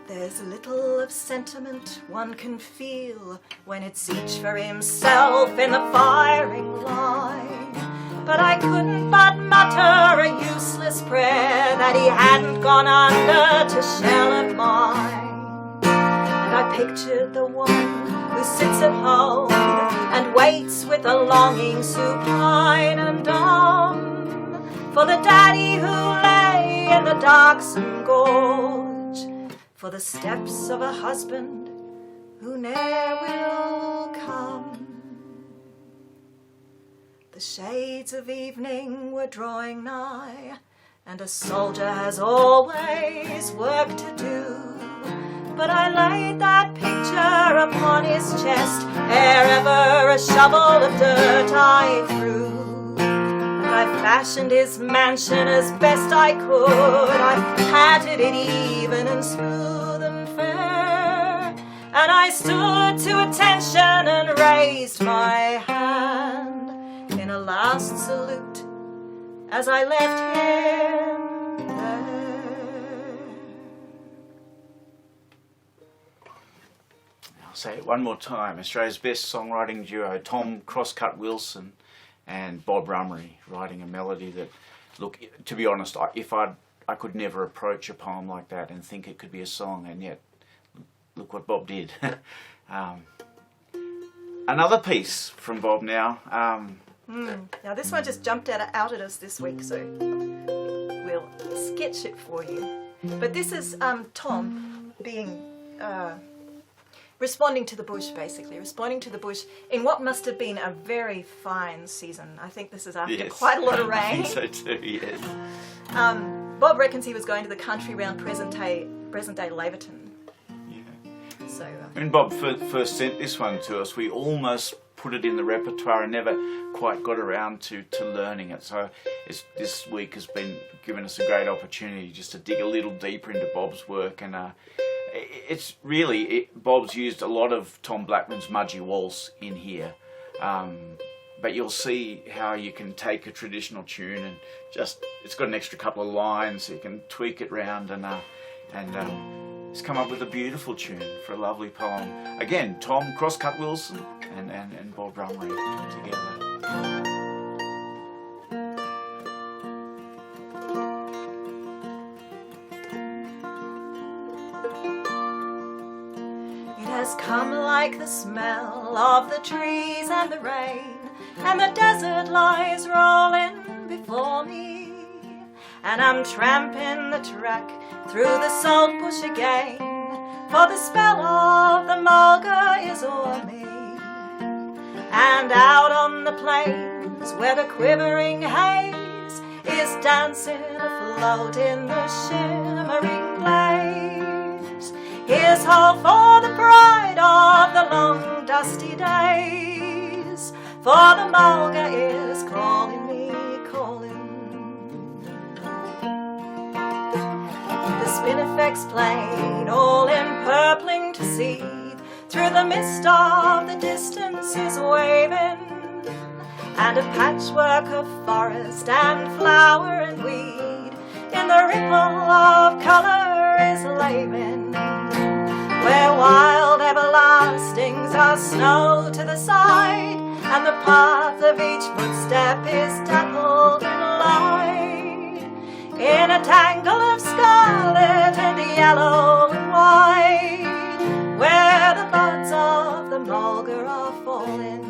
There's little of sentiment one can feel when it's each for himself in the firing line, but I couldn't but mutter a useless prayer that he hadn't gone under to shell of mine. And I pictured the one who sits at home and waits with a longing supine and dumb for the daddy who lay in the darksome gorge, for the steps of a husband who ne'er will come. The shades of evening were drawing nigh, and a soldier has always work to do, but I laid that picture upon his chest ere ever a shovel of dirt I threw. I fashioned his mansion as best I could, I patted it even and smooth and fair, and I stood to attention and raised my hand in a last salute as I left him there. I'll say it one more time. Australia's best songwriting duo, Tom Crosscut Wilson and Bob Rummery, writing a melody that, look, to be honest, I could never approach a poem like that and think it could be a song, and yet look what Bob did. Another piece from Bob now. Now this one just jumped out at us this week, so we'll sketch it for you. But this is Tom being responding to the bush, basically. Responding to the bush in what must have been a very fine season. I think this is after quite a lot of rain. I think so too, yes. Bob reckons he was going to the country round present-day Laverton. Yeah. So, when Bob first sent this one to us, we almost put it in the repertoire and never quite got around to learning it. So this week has been given us a great opportunity just to dig a little deeper into Bob's work, and it's really, Bob's used a lot of Tom Blackman's Mudgee Waltz in here, but you'll see how you can take a traditional tune and just, it's got an extra couple of lines, so you can tweak it round, and he's come up with a beautiful tune for a lovely poem. Again, Tom Crosscut Wilson and Bob Rummery together. Has come like the smell of the trees and the rain, and the desert lies rolling before me, and I'm tramping the track through the salt bush again, for the spell of the mulga is o'er me. And out on the plains where the quivering haze is dancing afloat in the shimmering blaze, There's hope for the pride of the long dusty days, for the mulga is calling me, calling. The spinifex plain, all empurpling to seethe, through the mist of the distance is waving, and a patchwork of forest and flower and weed in the ripple of colour is laving, where wild everlastings are snow to the side, and the path of each footstep is dappled in light, in a tangle of scarlet and yellow and white, where the buds of the mulga are falling.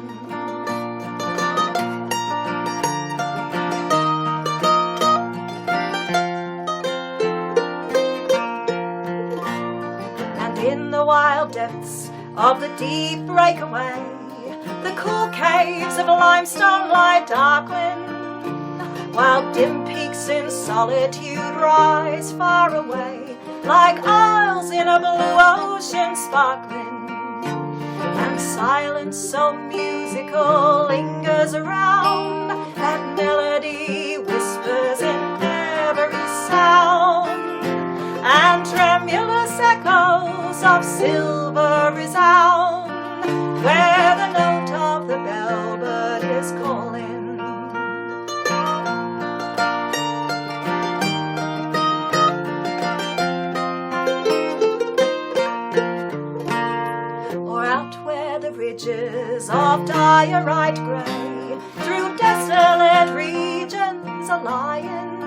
And in the wild depths of the deep breakaway, the cool caves of limestone lie darkling, while dim peaks in solitude rise far away, like isles in a blue ocean sparkling, and silence so musical lingers around, that melody whispers in every sound, and tremulous echoes of silver resound, where the note of the bellbird is calling. Or out where the ridges of diorite grey through desolate regions are lying,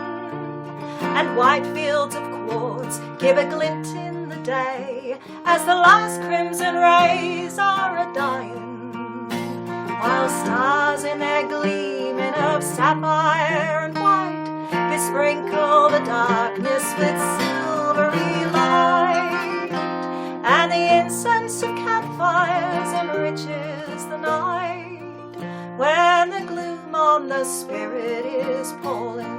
and white fields of quartz give a glint in the day, as the last crimson rays are a-dying, while stars in their gleaming of sapphire and white besprinkle the darkness with silvery light, and the incense of campfires enriches the night, when the gloom on the spirit is falling.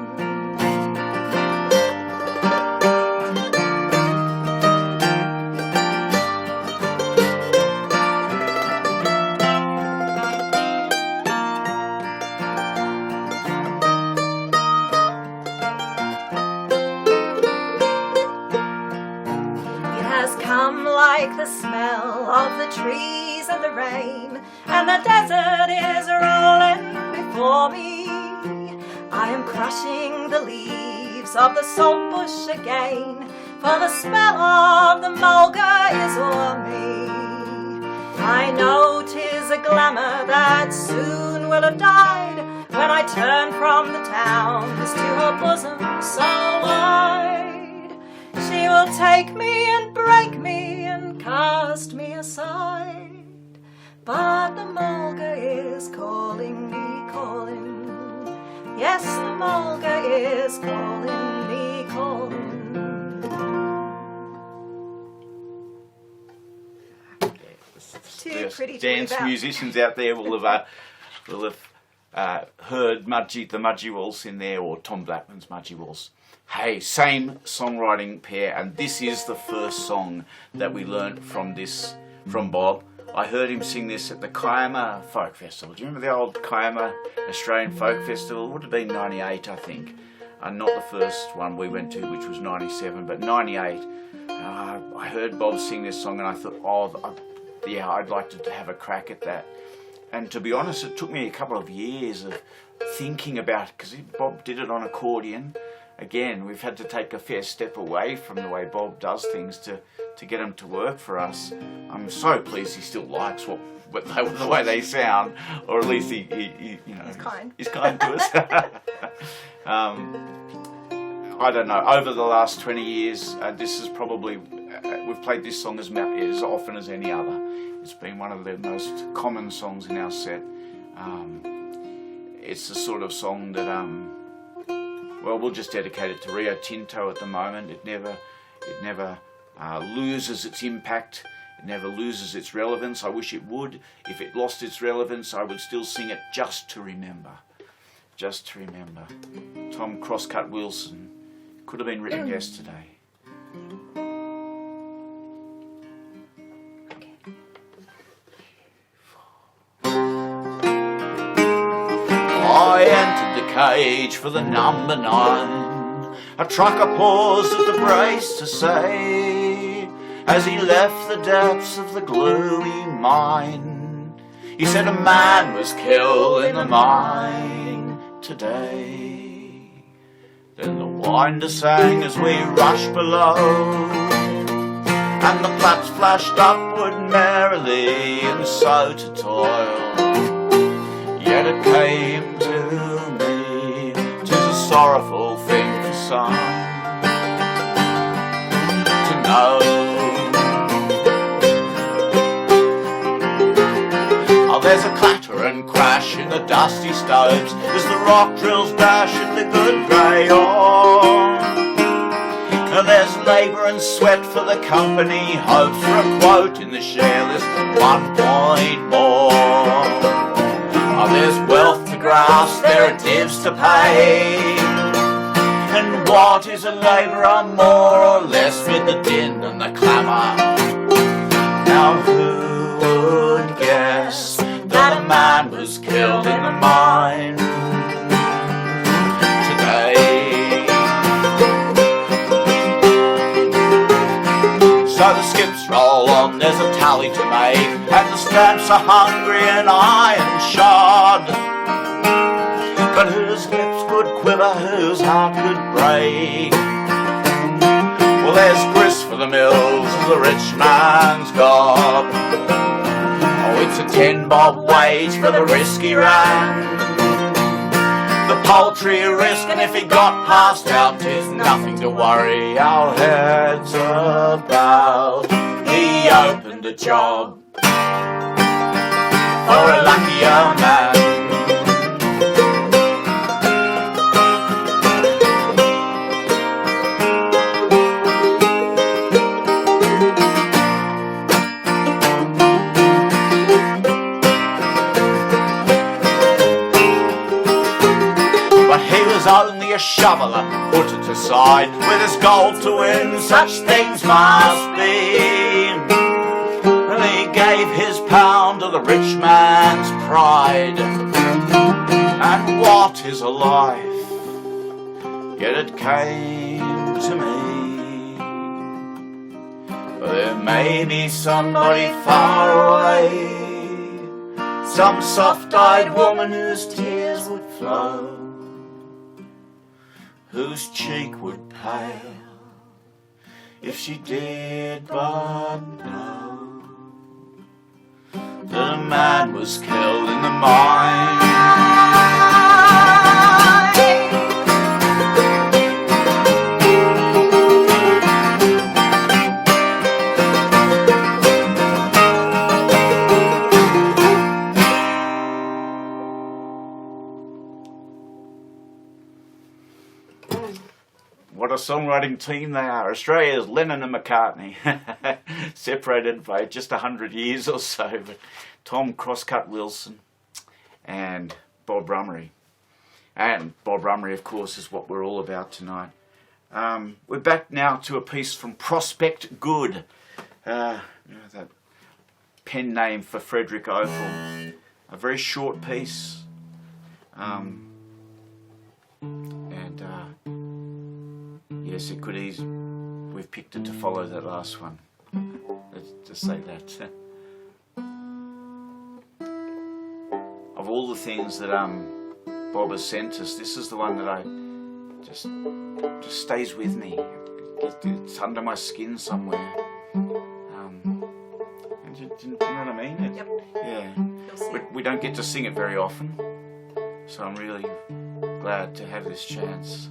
Like the smell of the trees and the rain, and the desert is rolling before me. I am crushing the leaves of the saltbush again, for the smell of the mulga is o'er me. I know 'tis a glamour that soon will have died, when I turn from the towns to her bosom so wide. She will take me and break me and cast me aside, but the mulga is calling me, calling. Yes, the mulga is calling me, calling. Too pretty to dance musicians out there will have heard the Mudgee Waltz in there, or Tom Blackman's Mudgee Waltz. Hey, same songwriting pair, and this is the first song that we learnt from Bob. I heard him sing this at the Kiama Folk Festival. Do you remember the old Kiama Australian Folk Festival? It would have been 98, I think. Not the first one we went to, which was 97, but 98. I heard Bob sing this song and I thought, yeah, I'd like to have a crack at that. And to be honest, it took me a couple of years of thinking about it, because Bob did it on accordion. Again, we've had to take a fair step away from the way Bob does things to get them to work for us. I'm so pleased he still likes the way they sound, or at least he he's kind to us. I don't know. Over the last 20 years, this is probably we've played this song as often as any other. It's been one of the most common songs in our set. It's the sort of song that we'll just dedicate it to Rio Tinto at the moment. It never loses its impact. It never loses its relevance. I wish it would. If it lost its relevance, I would still sing it just to remember. Just to remember. Tom Crosscut Wilson. Could have been written yesterday. cage for the number 9. A trucker paused at the brace to say, as he left the depths of the gloomy mine, he said a man was killed in the mine today. Then the winder sang as we rushed below, and the flaps flashed upward merrily, and so to toil. Yet it came to me, 'tis a sorrowful thing for some to know. Oh, there's a clatter and crash in the dusty stoves as the rock drills dash at the good grey ore. And there's labour and sweat for the company, hopes for a quote in the share list, 1 point more. Oh, there's wealth to grasp, there are divs to pay, and what is a labourer more or less with the din and the clamour? Now who would guess that a man was killed in the mine today? So the skips roll on, there's a tally to make, and the stamps are hungry and iron shod. But whose lips could quiver, whose heart could break? Well, there's grist for the mills, the rich man's gob. Oh, it's a 10 bob wage for the risky ran. The poultry risk, and if he got passed out, 'tis nothing to worry our heads about. He opened a job for a luckier man. Only a shoveler, put it aside, with his gold to win, such things must be. And he gave his pound to the rich man's pride. And what is a life? Yet it came to me. There may be somebody far away, some soft-eyed woman whose tears would flow, whose cheek would pale if she did but know that a man was killed in the mine. What a songwriting team they are. Australia's Lennon and McCartney, separated by just 100 years or so, but Tom Crosscut Wilson and Bob Rummery. And Bob Rummery, of course, is what we're all about tonight. We're back now to a piece from Prospect Good, that pen name for Frederick Ophel. A very short piece, yes, it could easily. We've picked it to follow that last one. Let's just say that. Of all the things that Bob has sent us, this is the one that I just stays with me. It's under my skin somewhere. And do you know what I mean? Yep. Yeah. We don't get to sing it very often, so I'm really glad to have this chance.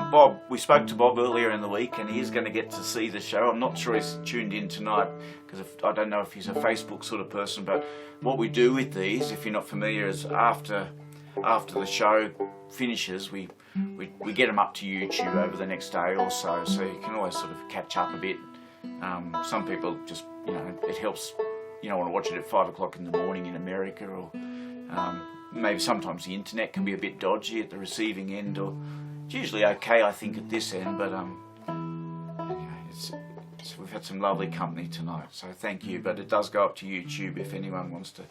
Bob, we spoke to Bob earlier in the week, and he's going to get to see the show. I'm not sure he's tuned in tonight, because I don't know if he's a Facebook sort of person, but what we do with these, if you're not familiar, is after the show finishes, we get them up to YouTube over the next day or so you can always sort of catch up a bit. Some people just, it helps, want to watch it at 5 o'clock in the morning in America, or maybe sometimes the internet can be a bit dodgy at the receiving end, or it's usually okay, I think, at this end, but we've had some lovely company tonight, so thank you. But it does go up to YouTube if anyone wants to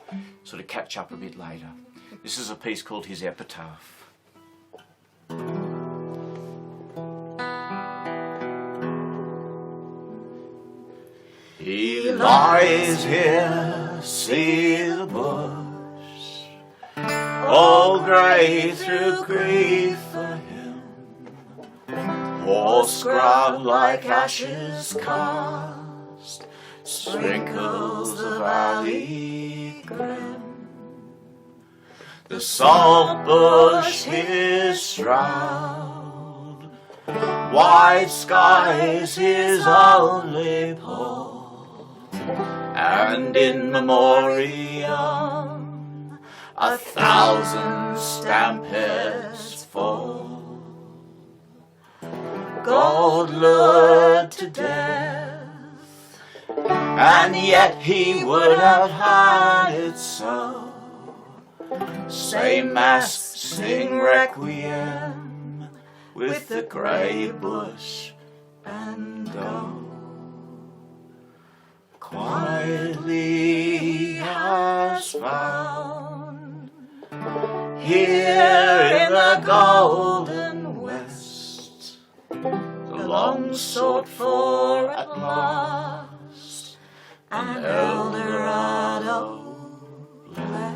sort of catch up a bit later. This is a piece called his Epitaph. He lies here, see the bush, all grey through grief for him, poor scrub like ashes cast, sprinkles the valley grim. The salt bush his shroud, white skies his only pall, and in memoriam 1,000 stamp-heads fall. God lured to death, and yet he would have had it so. Say mass, sing requiem, with the grey bush and go. Quietly he has found, here in the golden west, the long sought for at last, an Eldorado blessed.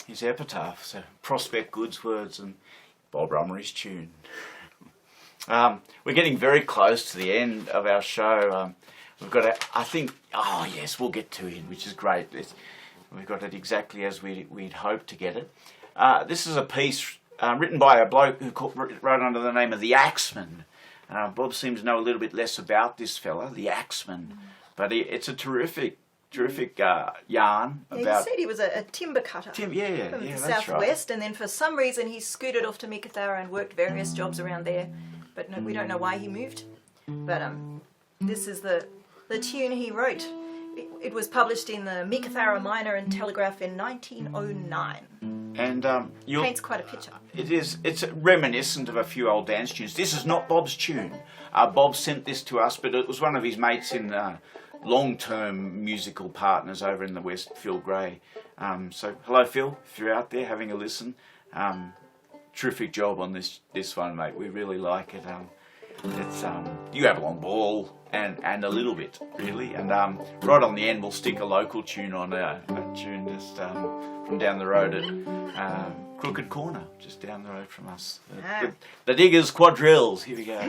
His Epitaph, so Prospect Good's words and Bob Rummery's tune. We're getting very close to the end of our show. We've got it, I think, oh yes, we'll get to it, which is great. We've got it exactly as we'd hoped to get it. This is a piece written by a bloke who wrote under the name of the Axeman. Bob seems to know a little bit less about this fella, the Axeman, but it's a terrific yarn about... Yeah, he said he was a timber cutter from the southwest, and then for some reason he scooted off to Meekatharra and worked various jobs around there, but no, we don't know why he moved. But this is the tune he wrote. It was published in the Meekatharra Miner and Telegraph in 1909. And paints quite a picture. It's reminiscent of a few old dance tunes. This is not Bob's tune. Bob sent this to us, but it was one of his mates in long-term musical partners over in the West, Phil Gray. So hello Phil, if you're out there having a listen. Terrific job on this one, mate. We really like it. It's you have a long ball and a little bit really, and right on the end we'll stick a local tune on, a tune just from down the road at Crooked Corner, just down the road from us. The Diggers Quadrilles. Here we go.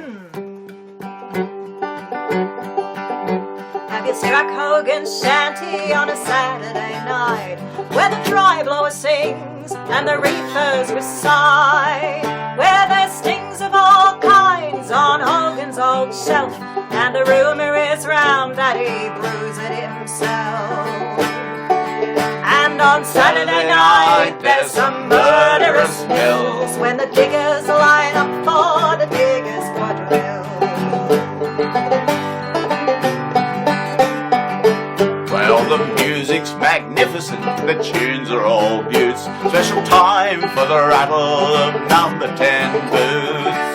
Have you struck Hogan's shanty on a Saturday night, where the dry blower sings and the reefers recite, where there's stings of all kinds on Hogan's old shelf, and the rumour is round that he brews it himself. And on Saturday night there's some murderous mills, when the diggers line up for the Diggers Quadrille. the tunes are all beauts. Special time for the rattle of number 10 boots.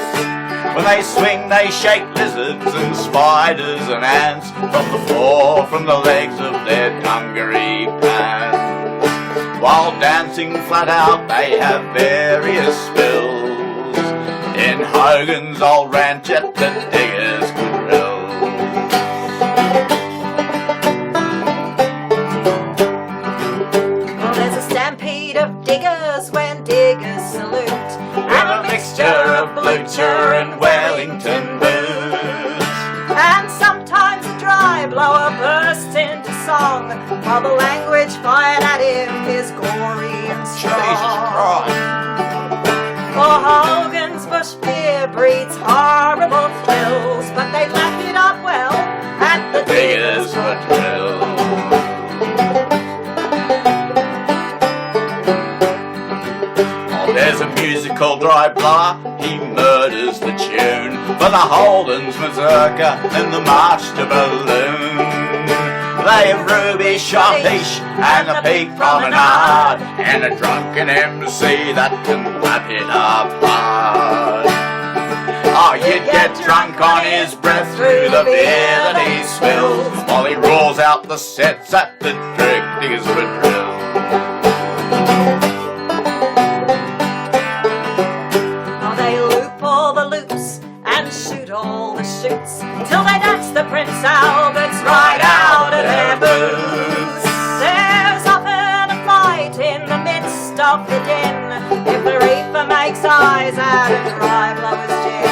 When they swing they shake lizards and spiders and ants from the floor, from the legs of their dungaree pants. While dancing flat out they have various spills in Hogan's old ranch at the Diggers' Quadrille. Well, there's a stampede of diggers when diggers salute, and a mixture of blucher and Wellington boots. And sometimes a dry blower bursts into song, while the language fired at him is gory and strong. For Hogan's bush beer breeds horrible thrills, but they laugh it up well at the Diggers' Quadrille. Oh, there's a musical dry blower, he murders the tune for the Holden's Mazurka and the March to Balloon. They have Ruby, Trampish and the Peak Promenade, and a drunken MC that can lap it up hard. Oh, you'd get drunk on his breath through the beer that he spills, while he rolls out the sets at the Diggers' Quadrille. Oh, they loop all the loops and shoot all the shoots, till they dance the Prince Alberts right out of their boots. There's often a fight in the midst of the din, if the reefer makes eyes at a dry blower's gin.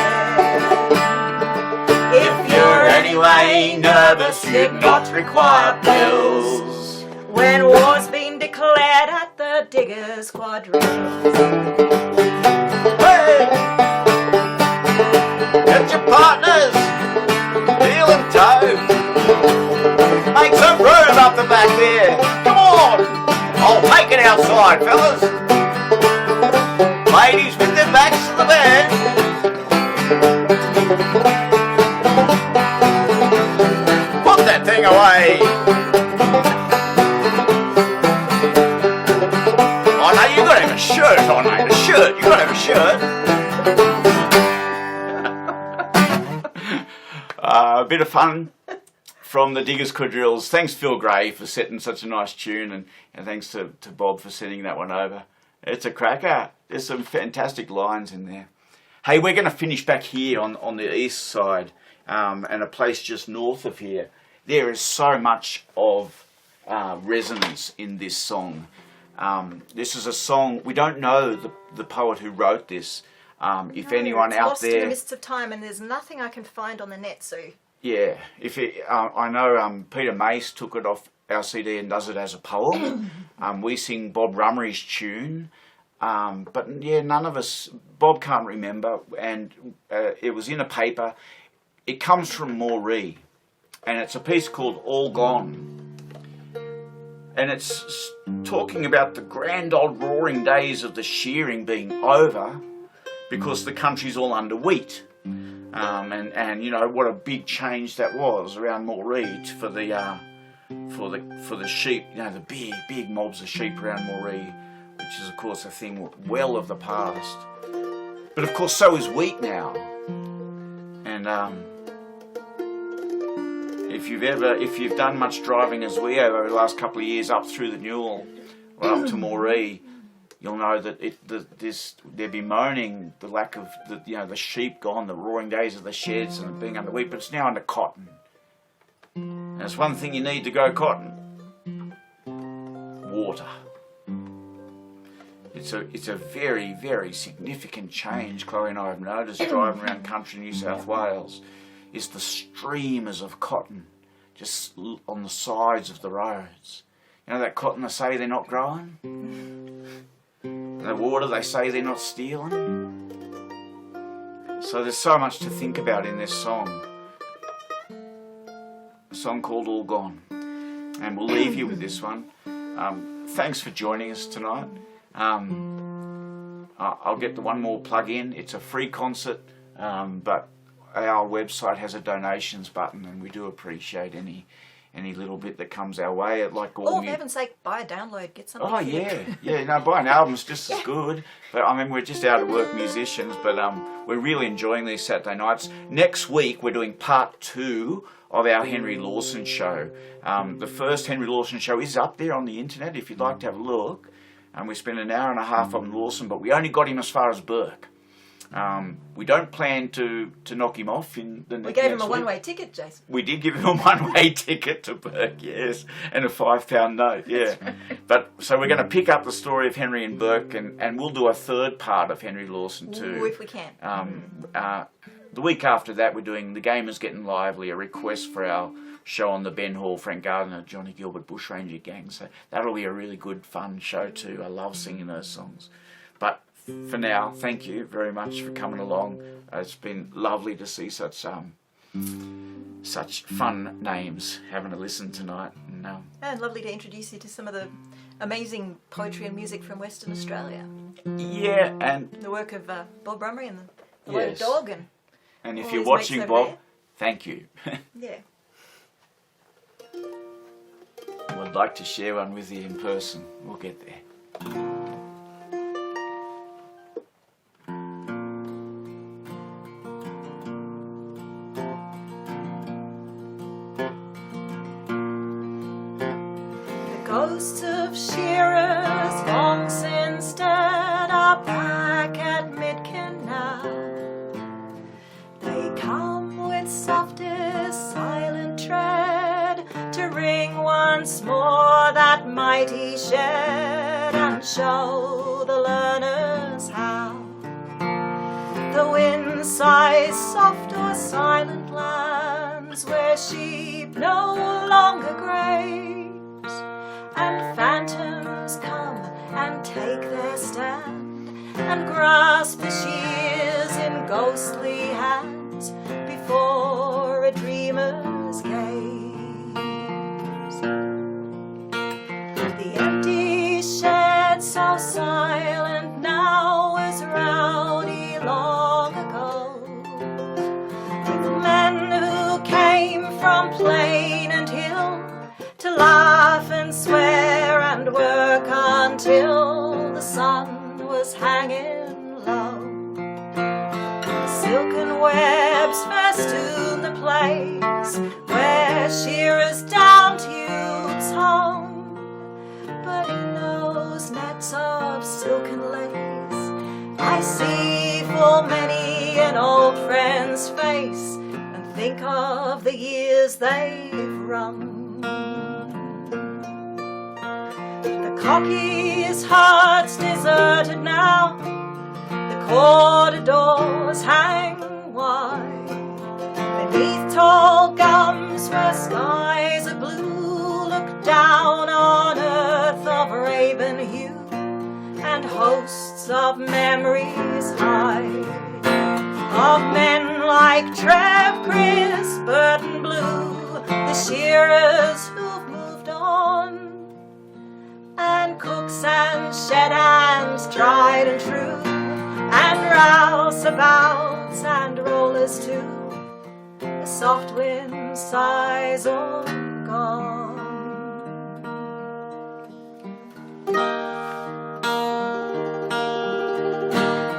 If you're anyway nervous, you'd not require pills when war's been declared at the Diggers' Quadrille. Hey! Get your partners, heel and toe. Make some room up the back there. Come on, I'll take it outside, fellas. Ladies with their backs to the bed. Put that thing away. Oh no, you gotta have a shirt on, mate. A shirt, you gotta have a shirt. A bit of fun from the Diggers' Quadrilles. Thanks Phil Gray for setting such a nice tune, and thanks to Bob for sending that one over. It's a cracker. There's some fantastic lines in there. Hey, we're going to finish back here on the east side, and a place just north of here. There is so much of resonance in this song. This is a song, we don't know the poet who wrote this. If anyone out lost there, in the mists of time, and there's nothing I can find on the net, Sue. yeah, I know Peter Mace took it off our CD and does it as a poem. We sing Bob Rummery's tune, but yeah, none of us. Bob can't remember, and it was in a paper. It comes from Moree, and it's a piece called All Gone, and it's talking about the grand old roaring days of the shearing being over, because the country's all under wheat, and you know what a big change that was around Moree for the sheep. You know, the big mobs of sheep around Moree, which is of course a thing well of the past. But of course, so is wheat now. And if you've done much driving as we have over the last couple of years up through the Newell, right up to Moree, you'll know that they'd be moaning the lack of the sheep gone, the roaring days of the sheds and being under wheat, but it's now under cotton. And it's one thing you need to grow cotton: water. It's a very, very significant change Chloe and I have noticed driving around country New South Wales, is the streamers of cotton just on the sides of the roads. You know that cotton they say they're not growing? The water they say they're not stealing. So there's so much to think about in this song. A song called All Gone. And we'll leave you with this one. Thanks for joining us tonight. I'll get the one more plug in. It's a free concert, but our website has a donations button, and we do appreciate any any little bit that comes our way. Like all Oh, for heaven's sake, buy a download, get something. Oh yeah. No, buy an album's just as good. But I mean, we're just out of work musicians, but we're really enjoying these Saturday nights. Next week we're doing part 2 of our Henry Lawson show. The first Henry Lawson show is up there on the internet if you'd like to have a look. We spent an hour and a half on Lawson, but we only got him as far as Burke. We don't plan to knock him off in the next week. We gave him a one-way ticket, Jason. We did give him a one-way ticket to Burke, yes, and a £5 note, yeah. But so we're going to pick up the story of Henry and Burke, and we'll do a third part of Henry Lawson too. Ooh, if we can. The week after that, we're doing The Game is Getting Lively, a request for our show on the Ben Hall, Frank Gardner, Johnny Gilbert Bushranger gang. So that'll be a really good, fun show too. I love singing those songs. But for now, thank you very much for coming along. It's been lovely to see such fun names having a listen tonight. And lovely to introduce you to some of the amazing poetry and music from Western Australia. Yeah, and the work of Bob Rummery and the yes. Loaded Dog. And if you're watching, Bob, thank you. Yeah. We'd like to share one with you in person. We'll get there. The ghosts of shearers long since dead are back at Midkin now. They come with softest silent tread to ring once more that mighty shed and show the learners how the wind sighs soft o'er silent lands where sheep no longer graze, and phantoms come and take their stand and grasp the shears in ghostly hands before a dreamer's gaze. The empty shed so silent now was rowdy long ago, with men who came from plain and hill to laugh and swear and work until the sun was hanging low. Silken webs festoon the place where shearers down tubes hung, but in those nets of silken lace I see full many an old friend's face and think of the years they've run. The cocky's heart's deserted now, the corded doors hang wide, beneath tall gums where skies of blue look down on earth of raven hue, and hosts of memories hide, of men like Trev, Chris, Burton Blue, the shearers who've moved on, and cooks and shed hands tried and true, and rouseabouts and rollers too. The soft wind sighs all gone.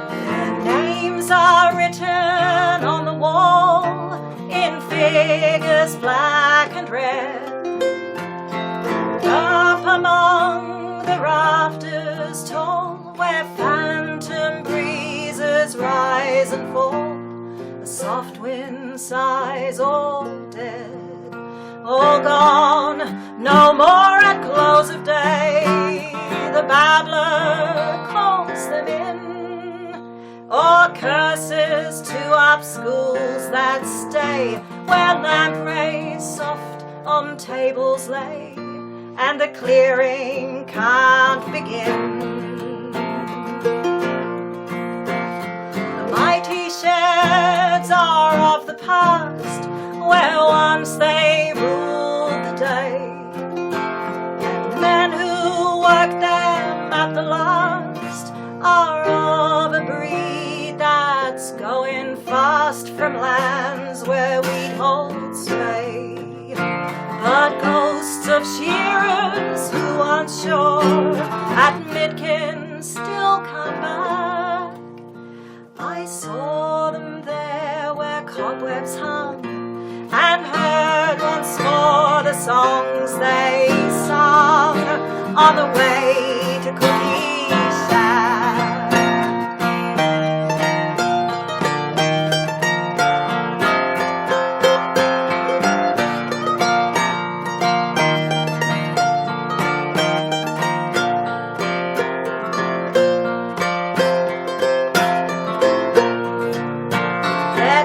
Their names are written on the wall in figures black and red, up among the rafters tall where phantom breezes rise and fall. The soft wind sighs all dead, all gone, no more at close of day. The babbler calls them in, or curses to up schools that stay where lampreys soft on tables lay, and the clearing can't begin. The mighty sheds are of the past, where once they ruled the day, and the men who worked them at the last are of a breed that's going fast from lands where we'd hold sway, but sure Admit still come back. I saw them there where cobwebs hung, and heard once more the songs they sung on the way to Cookie Shack.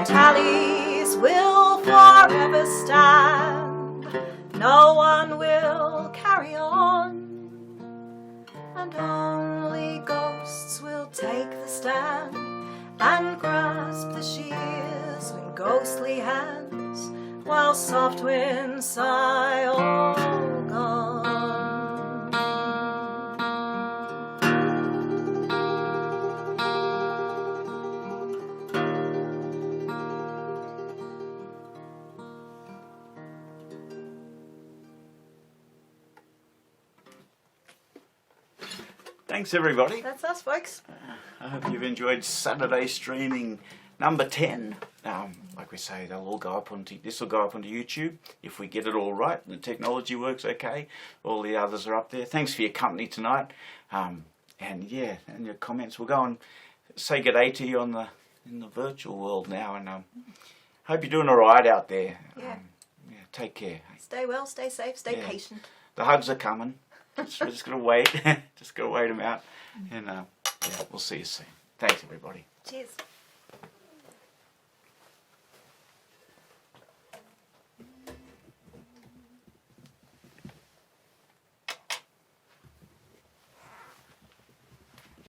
Tallies will forever stand, no one will carry on, and only ghosts will take the stand and grasp the shears with ghostly hands, while soft winds sigh all gone. Thanks everybody. That's us, folks. I hope you've enjoyed Saturday streaming number 10. Like we say, they'll all go up onto, this will go up onto YouTube if we get it all right and the technology works okay. All the others are up there. Thanks for your company tonight. And yeah, and your comments. We'll go and say good day to you on the in the virtual world now, and hope you're doing all right out there. Yeah. Yeah, take care. Stay well, stay safe, stay patient. The hugs are coming. We're just gonna wait. Just gotta wait them out, and yeah, we'll see you soon. Thanks everybody. Cheers.